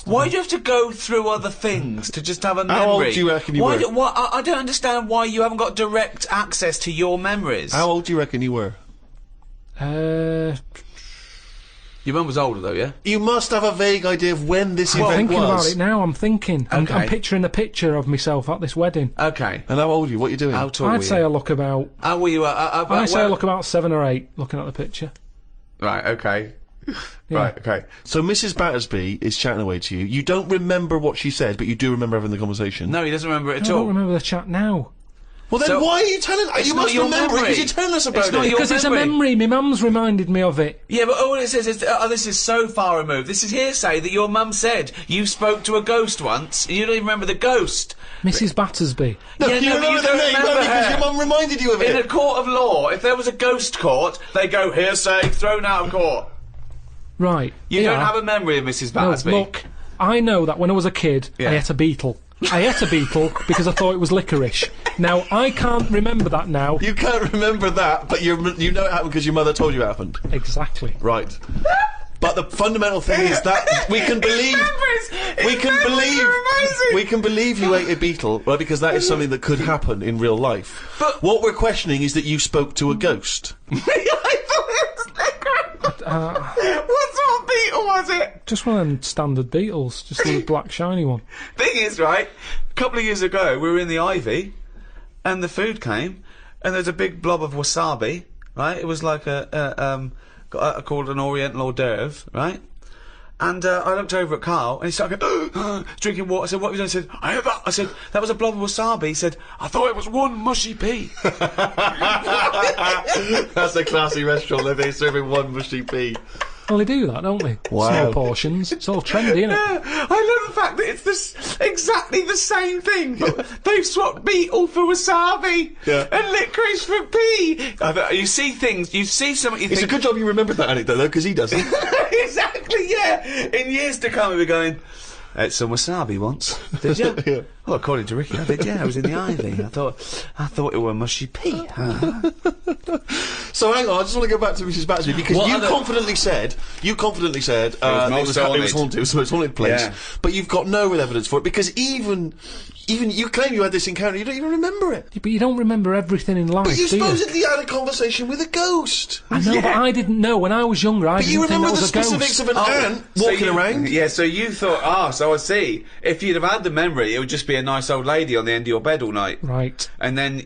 Why do you have to go through other things to just have a memory? How old do you reckon you were? I don't understand why you haven't got direct access to your memories. How old do you reckon you were? Your mum was older though, yeah? You must have a vague idea of when this I'm event thinking was. about it now, I'm thinking. Okay. I'm picturing a picture of myself at this wedding. Okay. And how old are you? What are you doing? How tall were I'd you? say I look about... How were you? I'd say I look about 7 or 8, looking at the picture. Right, okay. Yeah. Right, okay. So Mrs. Battersby is chatting away to you. You don't remember what she said, but you do remember having the conversation. No, he doesn't remember it I at don't all. remember the chat now. Well, then So- why are you telling us? You not must your remember it memory. because you're telling us about It's not it. your Because it's a memory, my mum's reminded me of it. Yeah, but all it says is, this is so far removed. This is hearsay that your mum said you spoke to a ghost once, and you don't even remember the ghost. Mrs. Battersby. No, Yeah, you no, but remember you the don't name remember only because her. your mum reminded you of In a it. court of law, if there was a ghost court, they go hearsay, thrown out of court. Right. You yeah. don't have a memory of Mrs. No, Battersby. look, I know that when I was a kid, Yeah. I ate a beetle. I ate a beetle because I thought it was licorice. Now, I can't remember that now. You can't remember that, but you know it happened because your mother told you it happened. Exactly. Right. But the fundamental thing is that we can believe we can believe you ate a beetle, right? Because that is something that could happen in real life. But- what we're questioning is that you spoke to a ghost. I thought it was licorice. What sort of beetle was it? Just one of them standard beetles, just a little black shiny one. Thing is, right, a couple of years ago, we were in the Ivy, and the food came, and there's a big blob of wasabi, right? It was like called an Oriental hors d'oeuvre, right? And I looked over at Carl, and he started going, drinking water. I said, what have you done? He said, I had that. I said, that was a blob of wasabi. He said, I thought it was one mushy pea. That's a classy restaurant, they're serving one mushy pea. Well, they do that, don't they? Wow. Small portions. It's all trendy, isn't it? I love the fact that it's exactly the same thing, but they've swapped beetle for wasabi and licorice for pea. You see things, you see something, you It's a think... good job you remembered that anecdote, though, because he doesn't. Exactly, yeah. In years to come, we'll be going, ate some wasabi once. Did you? Yeah. Well, according to Ricky, I did, yeah. I was in the Ivy. I thought it were mushy pea. So hang on, I just want to go back to Mrs. Battersby because What you other- confidently said it was haunted. the most haunted place, Yeah. but you've got no real evidence for it because even you claim you had this encounter, you don't even remember it. But you don't remember everything in life, But you do you? supposedly had a conversation with a ghost. I know, but I didn't know. When I was younger, I But you didn't think remember that the was a specifics ghost. of an ant walking around. Yeah, so you thought, so I see. If you'd have had the memory, it would just be a nice old lady on the end of your bed all night. Right. And then...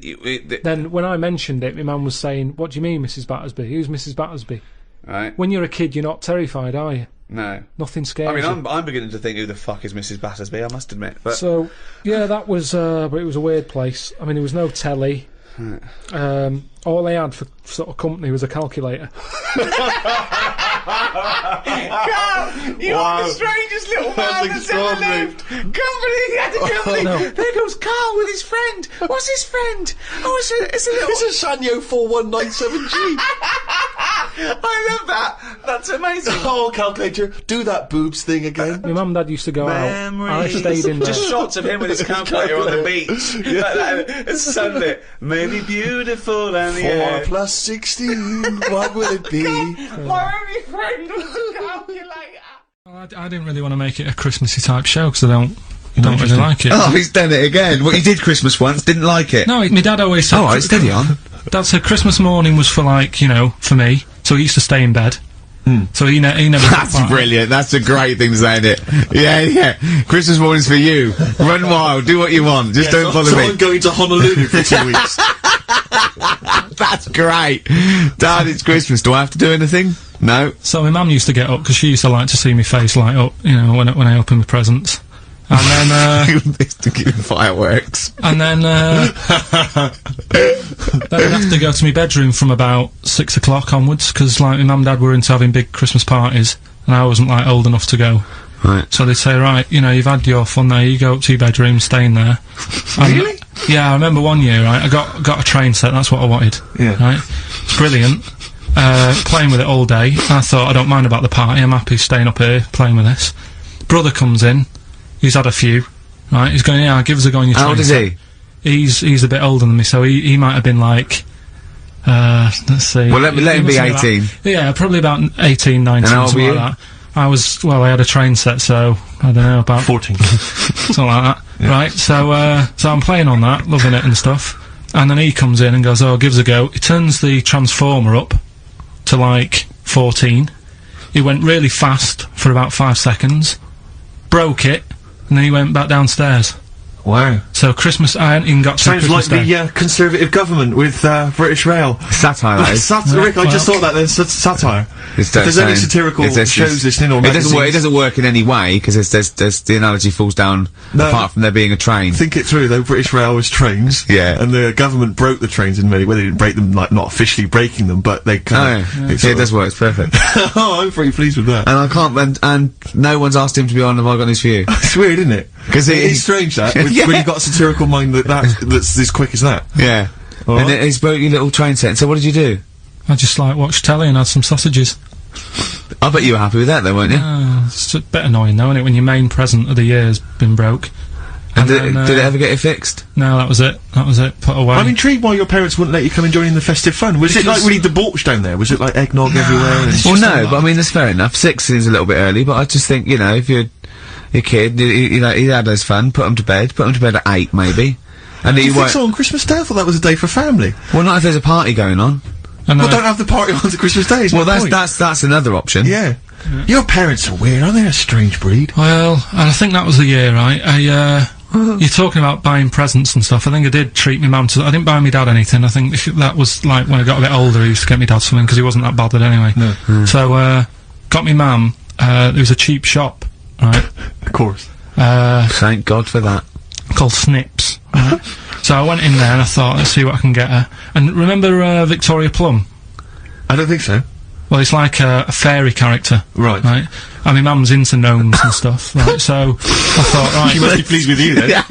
Then, when I mentioned it, my mum was saying, what do you mean, Mrs. Battersby? Who's Mrs. Battersby? Right. When you're a kid, you're not terrified, are you? No. Nothing scares I mean, you. I'm beginning to think who the fuck is Mrs. Battersby, I must admit. But So, yeah, that was, but it was a weird place. I mean, there was no telly. All they had for sort of company was a calculator. you are the strangest little man that's ever extraordinary. lived. Company had a company. No. There goes Carl with his friend. What's his friend? Oh, it's a little... It's a Sanyo 4197G. I love that. That's amazing. Oh, calculator, do that boobs thing again. My mum and dad used to go out. I stayed in there. Just shots of him with his calculator on the beach. Like that. It's sunlit. Maybe beautiful and the 4 air. plus 16, what will it be? My only friend was a calculator. I didn't really want to make it a Christmassy type show because I don't really like it. Oh, he's done it again. Well, you did Christmas once, didn't like it. No, my dad always said... Alright, steady on. Dad said Christmas morning was for, like, you know, for me. So he used to stay in bed. So he never... That's brilliant. That's a great thing to say, isn't it? Yeah. Christmas morning's for you. Run wild. Do what you want. Just don't bother so me. I'm going to Honolulu for 2 weeks. That's great. Dad, it's Christmas. Do I have to do anything? No. So my mum used to get up because she used to like to see me face light up, you know, when I open my presents. And then, to give fireworks. and then I'd have to go to my bedroom from about 6 o'clock onwards because, like, my mum and dad were into having big Christmas parties, and I wasn't, like, old enough to go. Right. So they'd say, right, you know, you've had your fun there, you go up to your bedroom, stay in there. Really? Yeah, I remember one year, right, I got a train set, that's what I wanted. Yeah. Right? It's brilliant. Playing with it all day. I thought, I don't mind about the party, I'm happy staying up here, playing with this. Brother comes in, he's had a few, right, he's going, yeah, give us a go on your train How old is set. he? He's a bit older than me, so he might have been like Let's see. Well, let him be 18. Probably about 18, 19, something like that. I had a train set, so, I don't know, about 14. something like that. Yeah. Right, so I'm playing on that, loving it and stuff. And then he comes in and goes, gives a go. He turns the transformer up to, like, 14. He went really fast for about 5 seconds, broke it, and then he went back downstairs. Wow. So Christmas, I hadn't even got to Sounds Christmas like Day. the Conservative government with British Rail. Satire, that is. Rick, I just thought that there's satire. If there's any satirical shows listening or magazines... It doesn't work in any way, because there's the analogy falls down, apart from there being a train. Think it through, though. British Rail was trains. Yeah. And the government broke the trains in many ways. They didn't break them, like, not officially breaking them, but they kind of... It does work, it's perfect. Oh, I'm pretty pleased with that. And I can't, and no one's asked him to be on Have I Got News For You. It's weird, isn't it? Because it's strange, that, when you've got a satirical mind that's as quick as that. Yeah. All and right. he's broke your little train set, so what did you do? I just, like, watched telly and had some sausages. I bet you were happy with that, though, weren't you? It's a bit annoying, though, isn't it, when your main present of the year's been broke. And did it ever get it fixed? No, that was it. Put away. I'm intrigued why your parents wouldn't let you come and join in the festive fun. Was it, like, really debauched down there? Was it, like, eggnog everywhere? Well, no, but I mean, that's fair enough. 6 seems a little bit early, but I just think, you know, if you're a kid, you know, he had his fun, put him to bed at 8, maybe. And you think so on Christmas Day? I thought that was a day for family. Well, not if there's a party going on. Well, don't have the party on Christmas Day. Well, that's another option. Yeah. Your parents are weird, aren't they? A strange breed. Well, and I think that was the year, right? You're talking about buying presents and stuff. I think I did treat my mum to... I didn't buy my dad anything. I think that was, like, when I got a bit older, I used to get my dad something, because he wasn't that bothered anyway. No. So, got me mum, there was a cheap shop, right? Of course. Thank God for that. Called Snips, right? So I went in there and I thought, let's see what I can get her. And remember, Victoria Plum? I don't think so. Well, it's like a fairy character. Right. Right? I mean, mum's into gnomes and stuff, right? So, I thought, right... She must be pleased with you, then.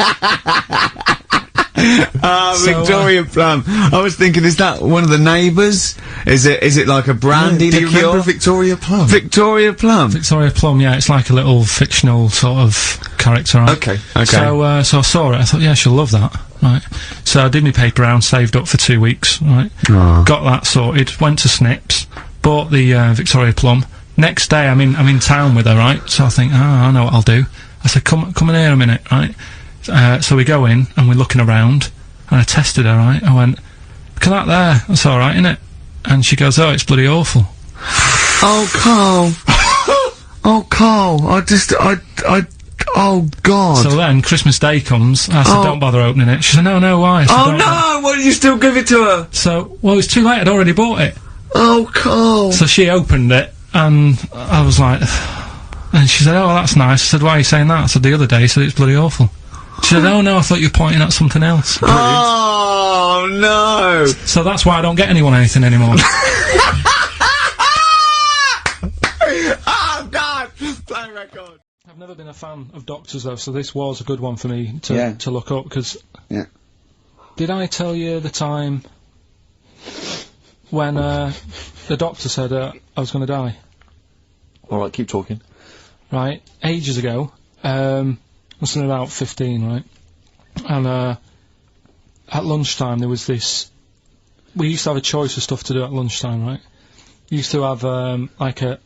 Victoria Plum. I was thinking, is that one of the neighbours? Is it like a brandy Do you liqueur? remember Victoria Plum? Victoria Plum? Victoria Plum, yeah, it's like a little fictional sort of character, right? Okay. So I saw it, I thought, yeah, she'll love that, right? So I did my paper round, saved up for 2 weeks, right? Got that sorted, went to Snips, bought the Victoria Plum. Next day, I'm in town with her, right? So I think, I know what I'll do. I said, come in here a minute, right? So we go in, and we're looking around, and I tested her, right? I went, look at that there, that's alright, innit? And she goes, oh, it's bloody awful. Oh, Carl. Oh, Carl, oh, God. So then, Christmas Day comes, I said, don't bother opening it. She said, no, why? I said, Oh, no, why did you still give it to her? So, well, it's too late, I'd already bought it. Oh, Carl. So she opened it, and I was like, and she said, oh, that's nice. I said, why are you saying that? I said, the other day, said it's bloody awful. She said, oh no, I thought you were pointing at something else. Oh, no. So that's why I don't get anyone anything anymore. Oh, God. Play record. I've never been a fan of doctors, though, so this was a good one for me to look up, because... Yeah. Did I tell you the time when, the doctor said, I was gonna die? Alright, keep talking. Right, ages ago, must have been about 15, right? And, at lunchtime there was this... We used to have a choice of stuff to do at lunchtime, right? We used to have, like a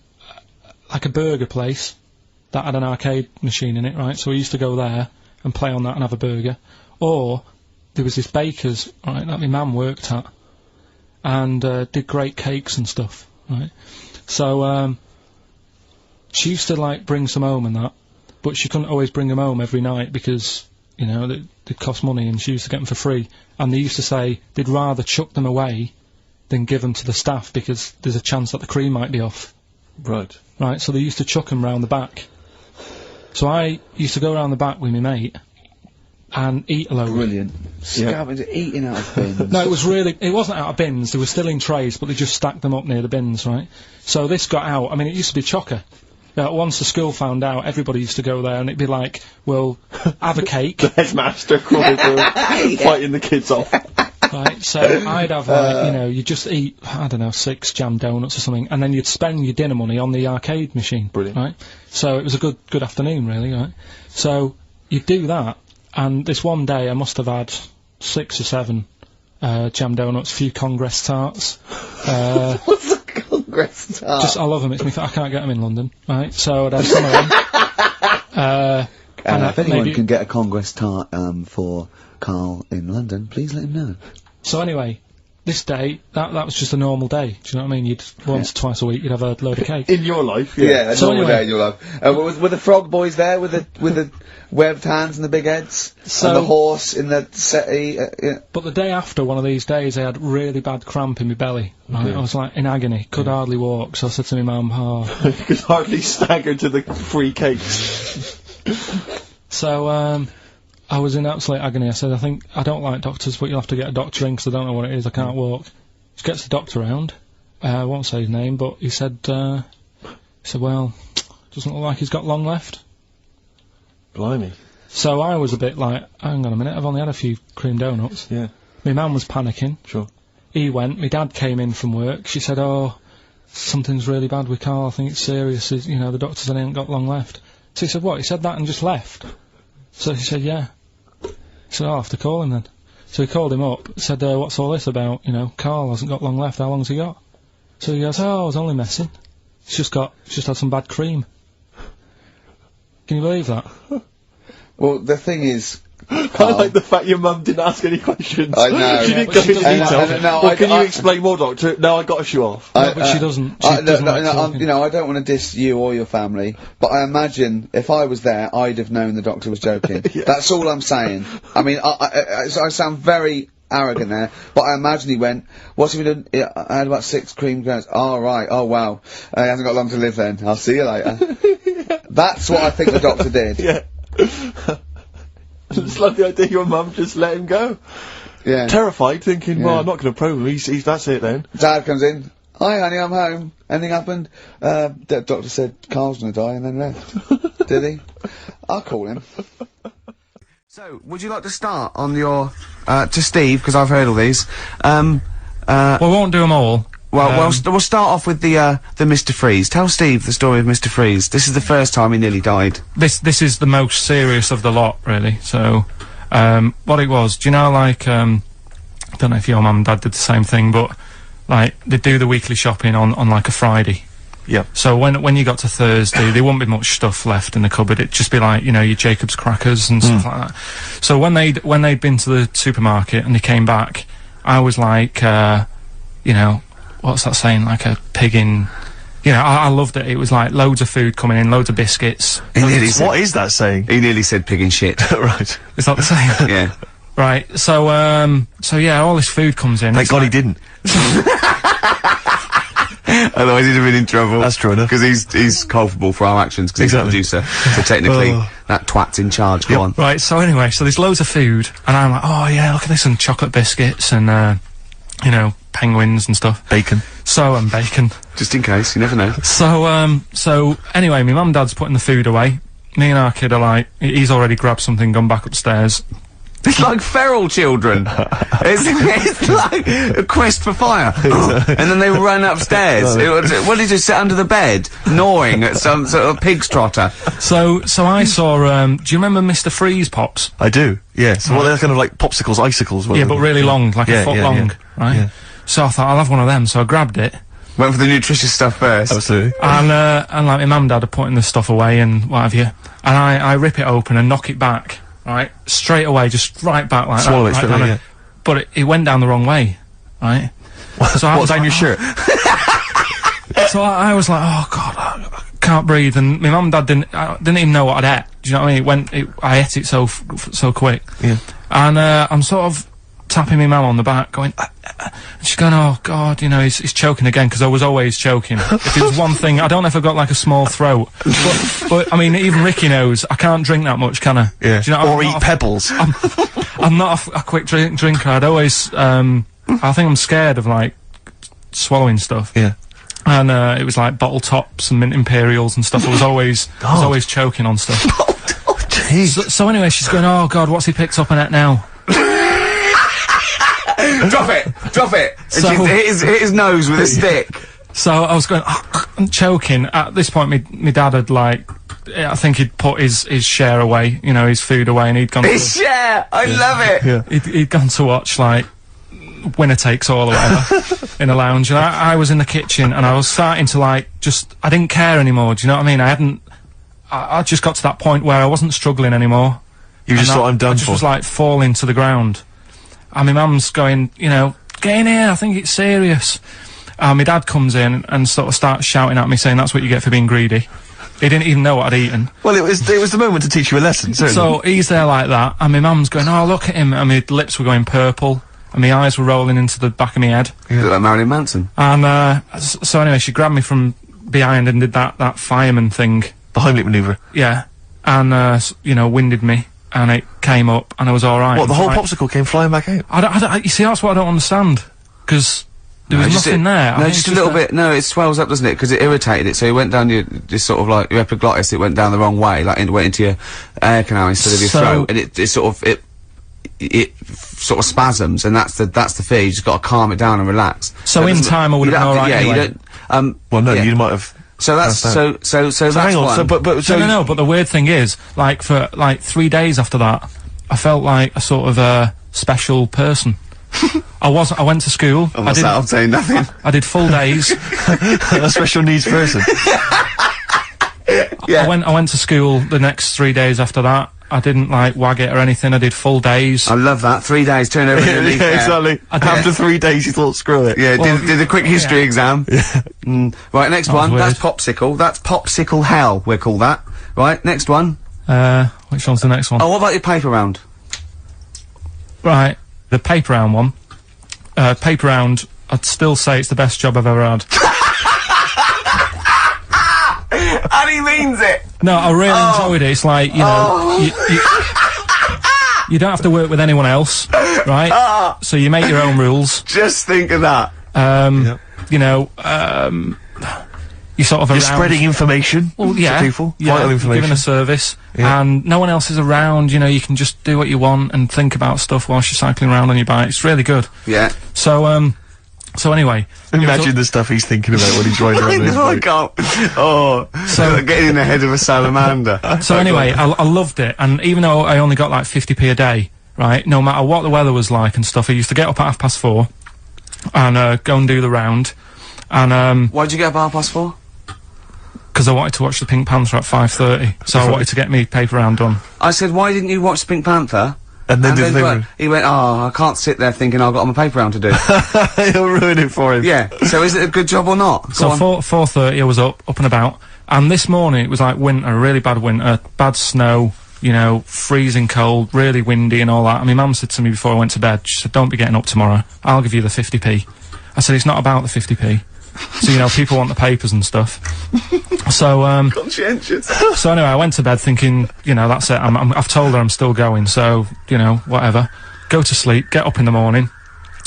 burger place that had an arcade machine in it, right? So we used to go there and play on that and have a burger. Or, there was this baker's, right, that my mum worked at, and, did great cakes and stuff, right? So, she used to, like, bring some home and that, but she couldn't always bring them home every night because, you know, they cost money, and she used to get them for free. And they used to say they'd rather chuck them away than give them to the staff because there's a chance that the cream might be off. Right. Right, so they used to chuck them round the back. So I used to go round the back with my mate and eat a load. Brilliant. Scavenging, eating out of bins. No, it wasn't out of bins, they were still in trays, but they just stacked them up near the bins, right? So this got out, I mean, it used to be chocker. Once the school found out, everybody used to go there, and it'd be like, well, have a cake. The headmaster crawling through, fighting the kids off. Right, so I'd have, like, you know, you'd just eat, I don't know, 6 jam donuts or something, and then you'd spend your dinner money on the arcade machine. Brilliant. Right? So it was a good afternoon, really, right? So, you'd do that, and this one day I must have had 6 or 7 jam donuts, a few Congress tarts. What's a Congress tart? I love them. I can't get them in London, right? So I'd have some of them. If anyone can get a Congress tart for Carl in London, please let him know. So anyway, this day, that was just a normal day. Do you know what I mean? You'd once, twice a week, you'd have a load of cake. In your life, yeah. So normal anyway, day in your life. Were the frog boys there with the webbed hands and the big heads? So, and the horse in the settee? Yeah. But the day after one of these days, I had really bad cramp in my belly. Right? I was like in agony, could hardly walk. So I said to my mum, you could hardly stagger to the free cakes. So, I was in absolute agony. I said, I don't like doctors, but you'll have to get a doctor in because I don't know what it is. I can't walk. Just gets the doctor round. I won't say his name, but he said, well, doesn't look like he's got long left. Blimey. So I was a bit like, hang on a minute, I've only had a few cream donuts. Yeah. My mum was panicking. Sure. He went. My dad came in from work. She said, something's really bad with Carl. I think it's serious. The doctor said he ain't got long left. So he said, what? He said that and just left? So he said, yeah. He said, I'll have to call him then. So he called him up, said, what's all this about? Carl hasn't got long left, how long's he got? So he goes, I was only messing. He's just had some bad cream. Can you believe that? Well, the thing is... I like the fact your mum didn't ask any questions. I know. She didn't go into detail. Can you explain more, Doctor? No, I got a shoe off. No, but she doesn't. She doesn't like talking. I don't want to diss you or your family, but I imagine if I was there, I'd have known the doctor was joking. Yeah. That's all I'm saying. I mean, I sound very arrogant there, but I imagine he went, what's he been doing? I had about 6 cream granules. Oh, right. Oh, wow. He hasn't got long to live then. I'll see you later. That's what I think the doctor did. Yeah. It's like the idea your mum just let him go. Yeah. Terrified, thinking, well, I'm not going to probe him. He's that's it then. Dad comes in. Hi, honey, I'm home. Anything happened? The doctor said Carl's going to die and then left. Did he? I'll call him. So, would you like to start on your, to Steve, because I've heard all these. We won't do them all. Well, we'll start off with the Mr. Freeze. Tell Steve the story of Mr. Freeze. This is the first time he nearly died. This is the most serious of the lot, really. So, what it was, do you know, like, I don't know if your mum and dad did the same thing, but, like, they'd do the weekly shopping on like, a Friday. Yeah. So when you got to Thursday, there wouldn't be much stuff left in the cupboard. It'd just be like, your Jacob's crackers and stuff like that. So when they'd been to the supermarket and they came back, I was like, what's that saying? Like a pig in... I loved it. It was like loads of food coming in, loads of biscuits. What is that saying? He nearly said pig in shit. Right. Is that the saying? Yeah. Right. So yeah, all this food comes in. Thank God he didn't. Otherwise he'd have been in trouble. That's true enough. Because he's culpable for our actions, because he's the producer. So technically, that twat's in charge. Go on. Right, so anyway, there's loads of food, and I'm like, oh yeah, look at this, and chocolate biscuits, and, penguins and stuff. Bacon. And bacon. Just in case, you never know. So anyway, my mum and dad's putting the food away. Me and our kid are like, he's already grabbed something, gone back upstairs. It's like feral children. it's like a quest for fire. And then they run upstairs. What did you sit under the bed, gnawing at some sort of pig's trotter? So I saw, do you remember Mr. Freeze Pops? I do, yeah. So they're kind of like popsicles, icicles. Yeah, but really long, like a foot long, right? Yeah. So I thought, I'll have one of them, so I grabbed it. Went for the nutritious stuff first. Absolutely. And like my mum and dad are putting the stuff away and what have you. And I rip it open and knock it back. Right, straight away, just right back like Swallow that. Swallow it straight away, yeah. But it went down the wrong way, right? So I was down like, your shirt? So I was like, oh God, I can't breathe. And my mum and dad didn't even know what I'd ate. Do you know what I mean? I ate it so quick. Yeah. And I'm sort of tapping my mum on the back, going, and she's going, oh God, he's choking again, because I was always choking. If it was one thing, I don't know if I've got like a small throat, but I mean, even Ricky knows I can't drink that much, can I? Yeah. Do you know, or eat pebbles. I'm not a quick drinker. I'd always, I think I'm scared of like swallowing stuff. Yeah. And it was like bottle tops and mint imperials and stuff. I was always choking on stuff. Oh, jeez. So anyway, she's going, oh God, what's he picked up on it now? Drop it! So, and hit his nose with a stick. So I was going, I'm choking. At this point, my dad had like, I think he'd put his share away, his food away, and he'd gone his share! I love it! Yeah. He'd gone to watch like winner takes all or whatever in a lounge, and I was in the kitchen, and I was starting to like I didn't care anymore. Do you know what I mean? I just got to that point where I wasn't struggling anymore. You just thought, I'm done I just was like falling to the ground. And my mum's going, you know, get in here, I think it's serious. My dad comes in and sort of starts shouting at me, saying that's what you get for being greedy. He didn't even know what I'd eaten. Well, it was the moment to teach you a lesson, certainly. So he's there like that, and my mum's going, oh, look at him, and my lips were going purple, and my eyes were rolling into the back of my head. You look like Marilyn Manson. And, so anyway, she grabbed me from behind and did that fireman thing. The Heimlich manoeuvre. Yeah. And, you know, winded me, and it came up, and I was alright. What, the whole popsicle came flying back out? You see, that's what I don't understand, because there was nothing there. No, just a little bit. No, it swells up, doesn't it? Because it irritated it, so it went down your, this sort of like your epiglottis. It went down the wrong way, like it went into your air canal instead of your throat, and it sort of it sort of spasms, and that's the fear. You just got to calm it down and relax. So in time, I would have been alright. Yeah, anyway. you don't. Well, no, you might have. So that's so that's hang on. one. No, but the weird thing is, like for like 3 days after that, I felt like a sort of special person. I went to school. I'm saying nothing. I did full days. A special needs person. Yeah. I went to school the next 3 days after that. I didn't like wag it or anything. I did full days. I love that. 3 days, turn over Yeah, exactly. After 3 days, you thought, screw it. Yeah, did a quick history exam. Yeah. Right, next one. weird. That's popsicle. That's popsicle hell, we'll call that. Right, next one. Which one's the next one? Oh, what about your paper round? Right, the paper round one. Paper round, I'd still say it's the best job I've ever had. And he means it! No, I really enjoyed it. It's like, you know, you don't have to work with anyone else, right? So you make your own rules. Just think of that. You know, you sort of You're spreading information to people, yeah, vital information. giving a service, and no one else is around, you know, you can just do what you want and think about stuff whilst you're cycling around on your bike. It's really good. Yeah. So anyway. Imagine the stuff he's thinking about when he's riding around his bike. I can't. Oh, so getting in the head of a salamander. So anyway, I loved it, and even though I only got like 50p a day, right, no matter what the weather was like and stuff, I used to get up at 4:30 and go and do the round. And why'd you get up at 4:30? Because I wanted to watch the Pink Panther at 5:30, so I wanted to get me paper round done. I said, why didn't you watch Pink Panther? And then he went, oh, I can't sit there thinking I've got my paper round to do. He'll ruin it for him. Yeah, so is it a good job or not? So 4:30 I was up and about, and this morning it was like winter, really bad winter, bad snow, you know, freezing cold, really windy and all that. And my mum said to me before I went to bed, she said, don't be getting up tomorrow, I'll give you the 50p. I said, it's not about the 50p. So, you know, people want the papers and stuff. So, conscientious. So anyway, I went to bed thinking, you know, that's it, I've told her I'm still going, so, you know, whatever. Go to sleep, get up in the morning,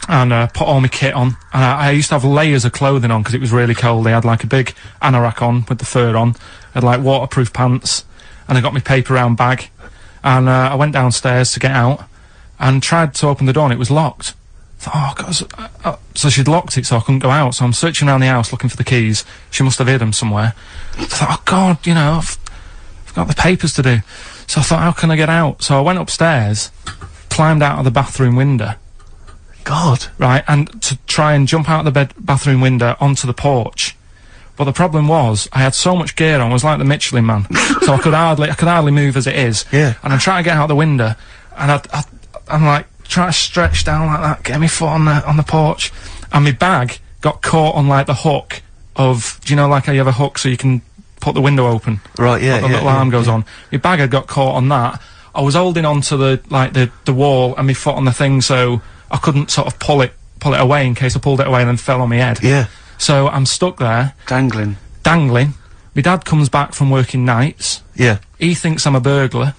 and put all my kit on. And I used to have layers of clothing on because it was really cold. I had like a big anorak on with the fur on. I had like waterproof pants, and I got my paper round bag. And I went downstairs to get out, and tried to open the door, and it was locked. I thought, oh, God. So she'd locked it, so I couldn't go out. So I'm searching around the house looking for the keys. She must have hid them somewhere. I thought, oh, God, you know, I've got the papers to do. So I thought, how can I get out? So I went upstairs, climbed out of the bathroom window. God. Right, and to try and jump out of the bathroom window onto the porch. But the problem was, I had so much gear on, I was like the Michelin Man. So I could hardly move as it is. Yeah. And I'm trying to get out the window, and I'm like, trying to stretch down like that, get my foot on the porch, and my bag got caught on like the hook of, do you know, like how you have a hook so you can put the window open? Right, yeah, the little arm goes on. My bag had got caught on that. I was holding onto the wall and my foot on the thing, so I couldn't sort of pull it away in case I pulled it away and then fell on my head. Yeah. So I'm stuck there. Dangling. My dad comes back from working nights. Yeah. He thinks I'm a burglar.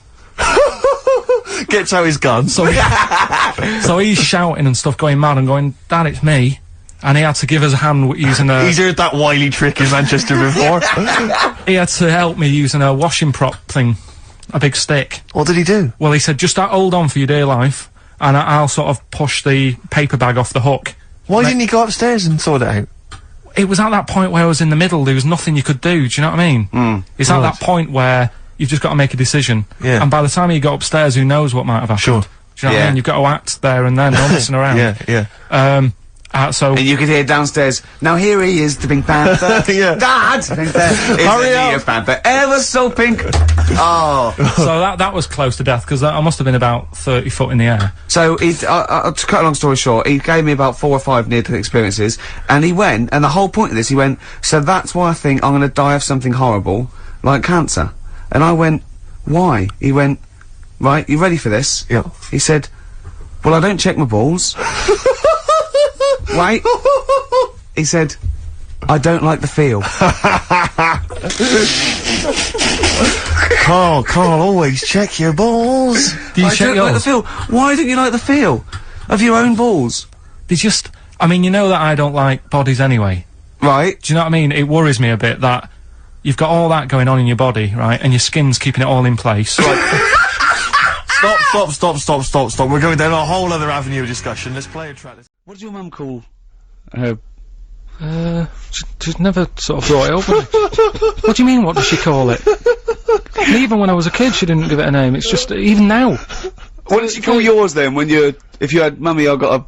Gets out his gun. So he's shouting and stuff, going mad and going, Dad, it's me. And he had to give us a hand using a... He's heard that wily trick in Manchester before. He had to help me using a washing prop thing. A big stick. What did he do? Well, he said, just hold on for your dear life, and I'll sort of push the paper bag off the hook. Why didn't he go upstairs and sort it out? It was at that point where I was in the middle, there was nothing you could do, do you know what I mean? It's at that point where you've just got to make a decision. Yeah. And by the time he got upstairs, who knows what might have happened. Sure. Do Do you know what I mean? You've got to act there and then, no messing around. Yeah. So And you could hear downstairs, now here he is, the Pink Panther. Yeah. Dad! Hurry up! Panther, ever so pink! Oh. So that was close to death, because I must have been about 30 foot in the air. So, to cut a long story short, he gave me about 4 or 5 near-death experiences, and he went, and the whole point of this, he went, so that's why I think I'm gonna die of something horrible, like cancer. And I went, why? He went, right, you ready for this? Yeah. He said, well, I don't check my balls. Wait. He said, I don't like the feel. Carl, always check your balls. Do you I check don't yours? like the feel. Why don't you like the feel of your own balls? They just, I mean, you know that I don't like bodies anyway. Right. Do you know what I mean? It worries me a bit that you've got all that going on in your body, right, and your skin's keeping it all in place. Stop. We're going down a whole other avenue of discussion. Let's play a track. What does your mum call She's never sort of brought it up with me. What do you mean, what does she call it? And even when I was a kid, she didn't give it a name. It's just, even now. What did she call yours then, when if you had, Mummy, I got a...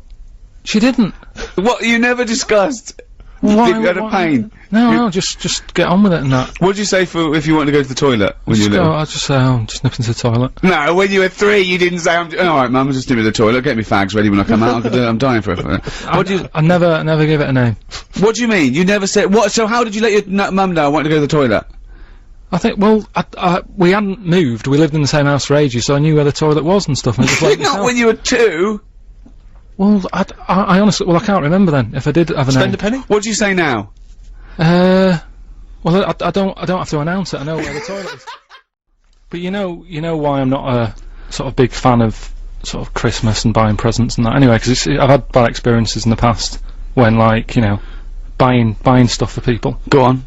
She didn't. What, you never discussed? Why, if you had a pain? No, just get on with it and that. What did you say for if you wanted to go to the toilet when you were little? I'll just say, I'm just nipping to the toilet. No, when you were 3, you didn't say, alright, Mum, I'm just nipping to the toilet, get me fags ready when I come out, I'm dying for it. I never gave it a name. What do you mean? You never said, what, so how did you let your mum know I wanted to go to the toilet? I think, well, we hadn't moved, we lived in the same house for ages, so I knew where the toilet was and stuff, and just like Not when you were 2! Well, I honestly, I can't remember then, if I did have a name. Spend a penny? What do you say now? Well, I don't have to announce it, I know where the toilet is. But you know why I'm not a sort of big fan of sort of Christmas and buying presents and that anyway, because I've had bad experiences in the past when, like, you know, buying stuff for people. Go on.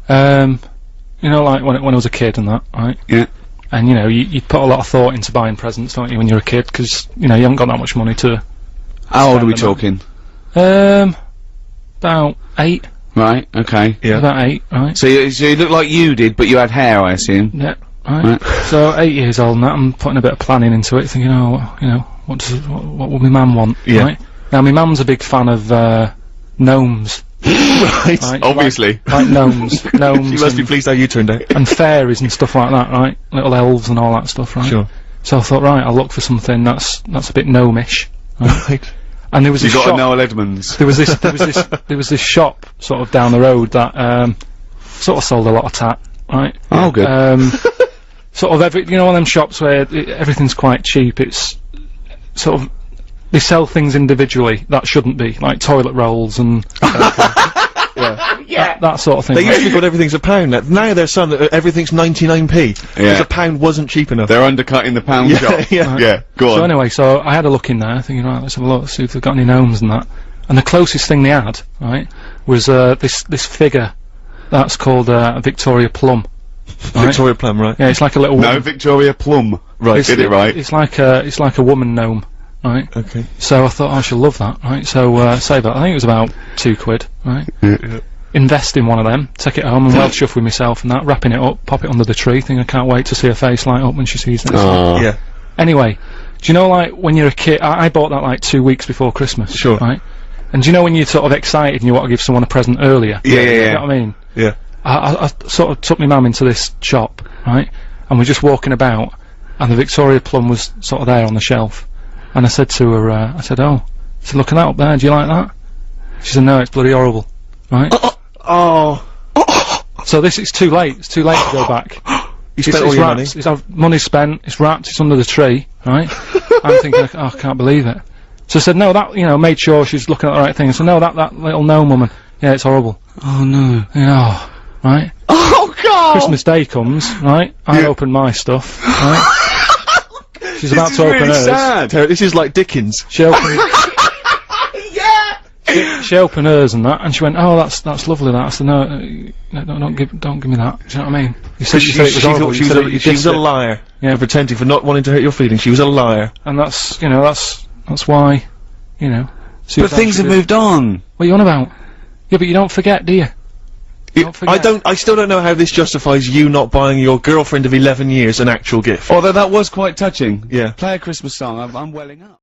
You know, like when I was a kid and that, right? Yeah. And you know, you put a lot of thought into buying presents, don't you, when you're a kid, because, you know, you haven't got that much money to... How old are we talking? About 8. Right, okay. Yeah. About 8, right? So you look like you did, but you had hair, I assume? Yeah, right. So 8 years old and that, I'm putting a bit of planning into it, thinking, oh, you know, what would my mum want, right? Now, my mum's a big fan of, gnomes. Right, obviously. Like gnomes. She must be pleased how you turned out. And fairies and stuff like that, right? Little elves and all that stuff, right? Sure. So I thought, right, I'll look for something that's a bit gnomish. Right? And there was You this got shop. a Noel Edmonds. There was this shop sort of down the road that sort of sold a lot of tat, right? Oh, good. Sort of you know, one of them shops where everything's quite cheap. It's sort of they sell things individually that shouldn't be, like toilet rolls and that sort of thing. They used to be called everything's a pound. Now there's some that everything's 99p. Because a pound wasn't cheap enough. They're undercutting the pound shop. Yeah. Go on. So anyway, so I had a look in there, thinking, right, let's have a look, see if they've got any gnomes and that. And the closest thing they had, right, was this figure that's called Victoria Plum. Right? Victoria Plum, right? Yeah, it's like a little woman. No, Victoria Plum. Right, get it right. It's like a woman gnome, right? Okay. So I thought I should love that, right? So save that. I think it was about £2, right? Yeah. Invest in one of them, take it home and well chuff with myself and that, wrapping it up, pop it under the tree, think I can't wait to see her face light up when she sees this. Yeah. Anyway, do you know, like, when you're a kid, I bought that like 2 weeks before Christmas. Sure. Right? And do you know when you're sort of excited and you want to give someone a present earlier? Yeah. You know what I mean? Yeah. I sort of took my mum into this shop, right? And we're just walking about, and the Victoria Plum was sort of there on the shelf. And I said to her, I said, look at that up there, do you like that? She said, no, it's bloody horrible. Right? So it's too late. It's too late to go back. You spent all your money. Money's spent. It's wrapped. It's under the tree. Right? I'm thinking, I can't believe it. So I said, no, that, you know, made sure she was looking at the right thing. I said, no, that little gnome woman. Yeah, it's horrible. Oh no. Yeah. Right? Oh God! Christmas Day comes. Right? I open my stuff. Right? She's about to open hers. Sad. This is like Dickens. She opened. She opened hers and that, and she went, "Oh, that's lovely." That I said, "No, don't give me that." Do you know what I mean? You said it was horrible. She was a liar. Yeah, for pretending, for not wanting to hurt your feelings. She was a liar. And that's, you know, that's why, you know. But things have moved on. What are you on about? Yeah, but you don't forget, do you? Don't forget. I still don't know how this justifies you not buying your girlfriend of 11 years an actual gift. Although that was quite touching. Yeah. Play a Christmas song, I'm welling up.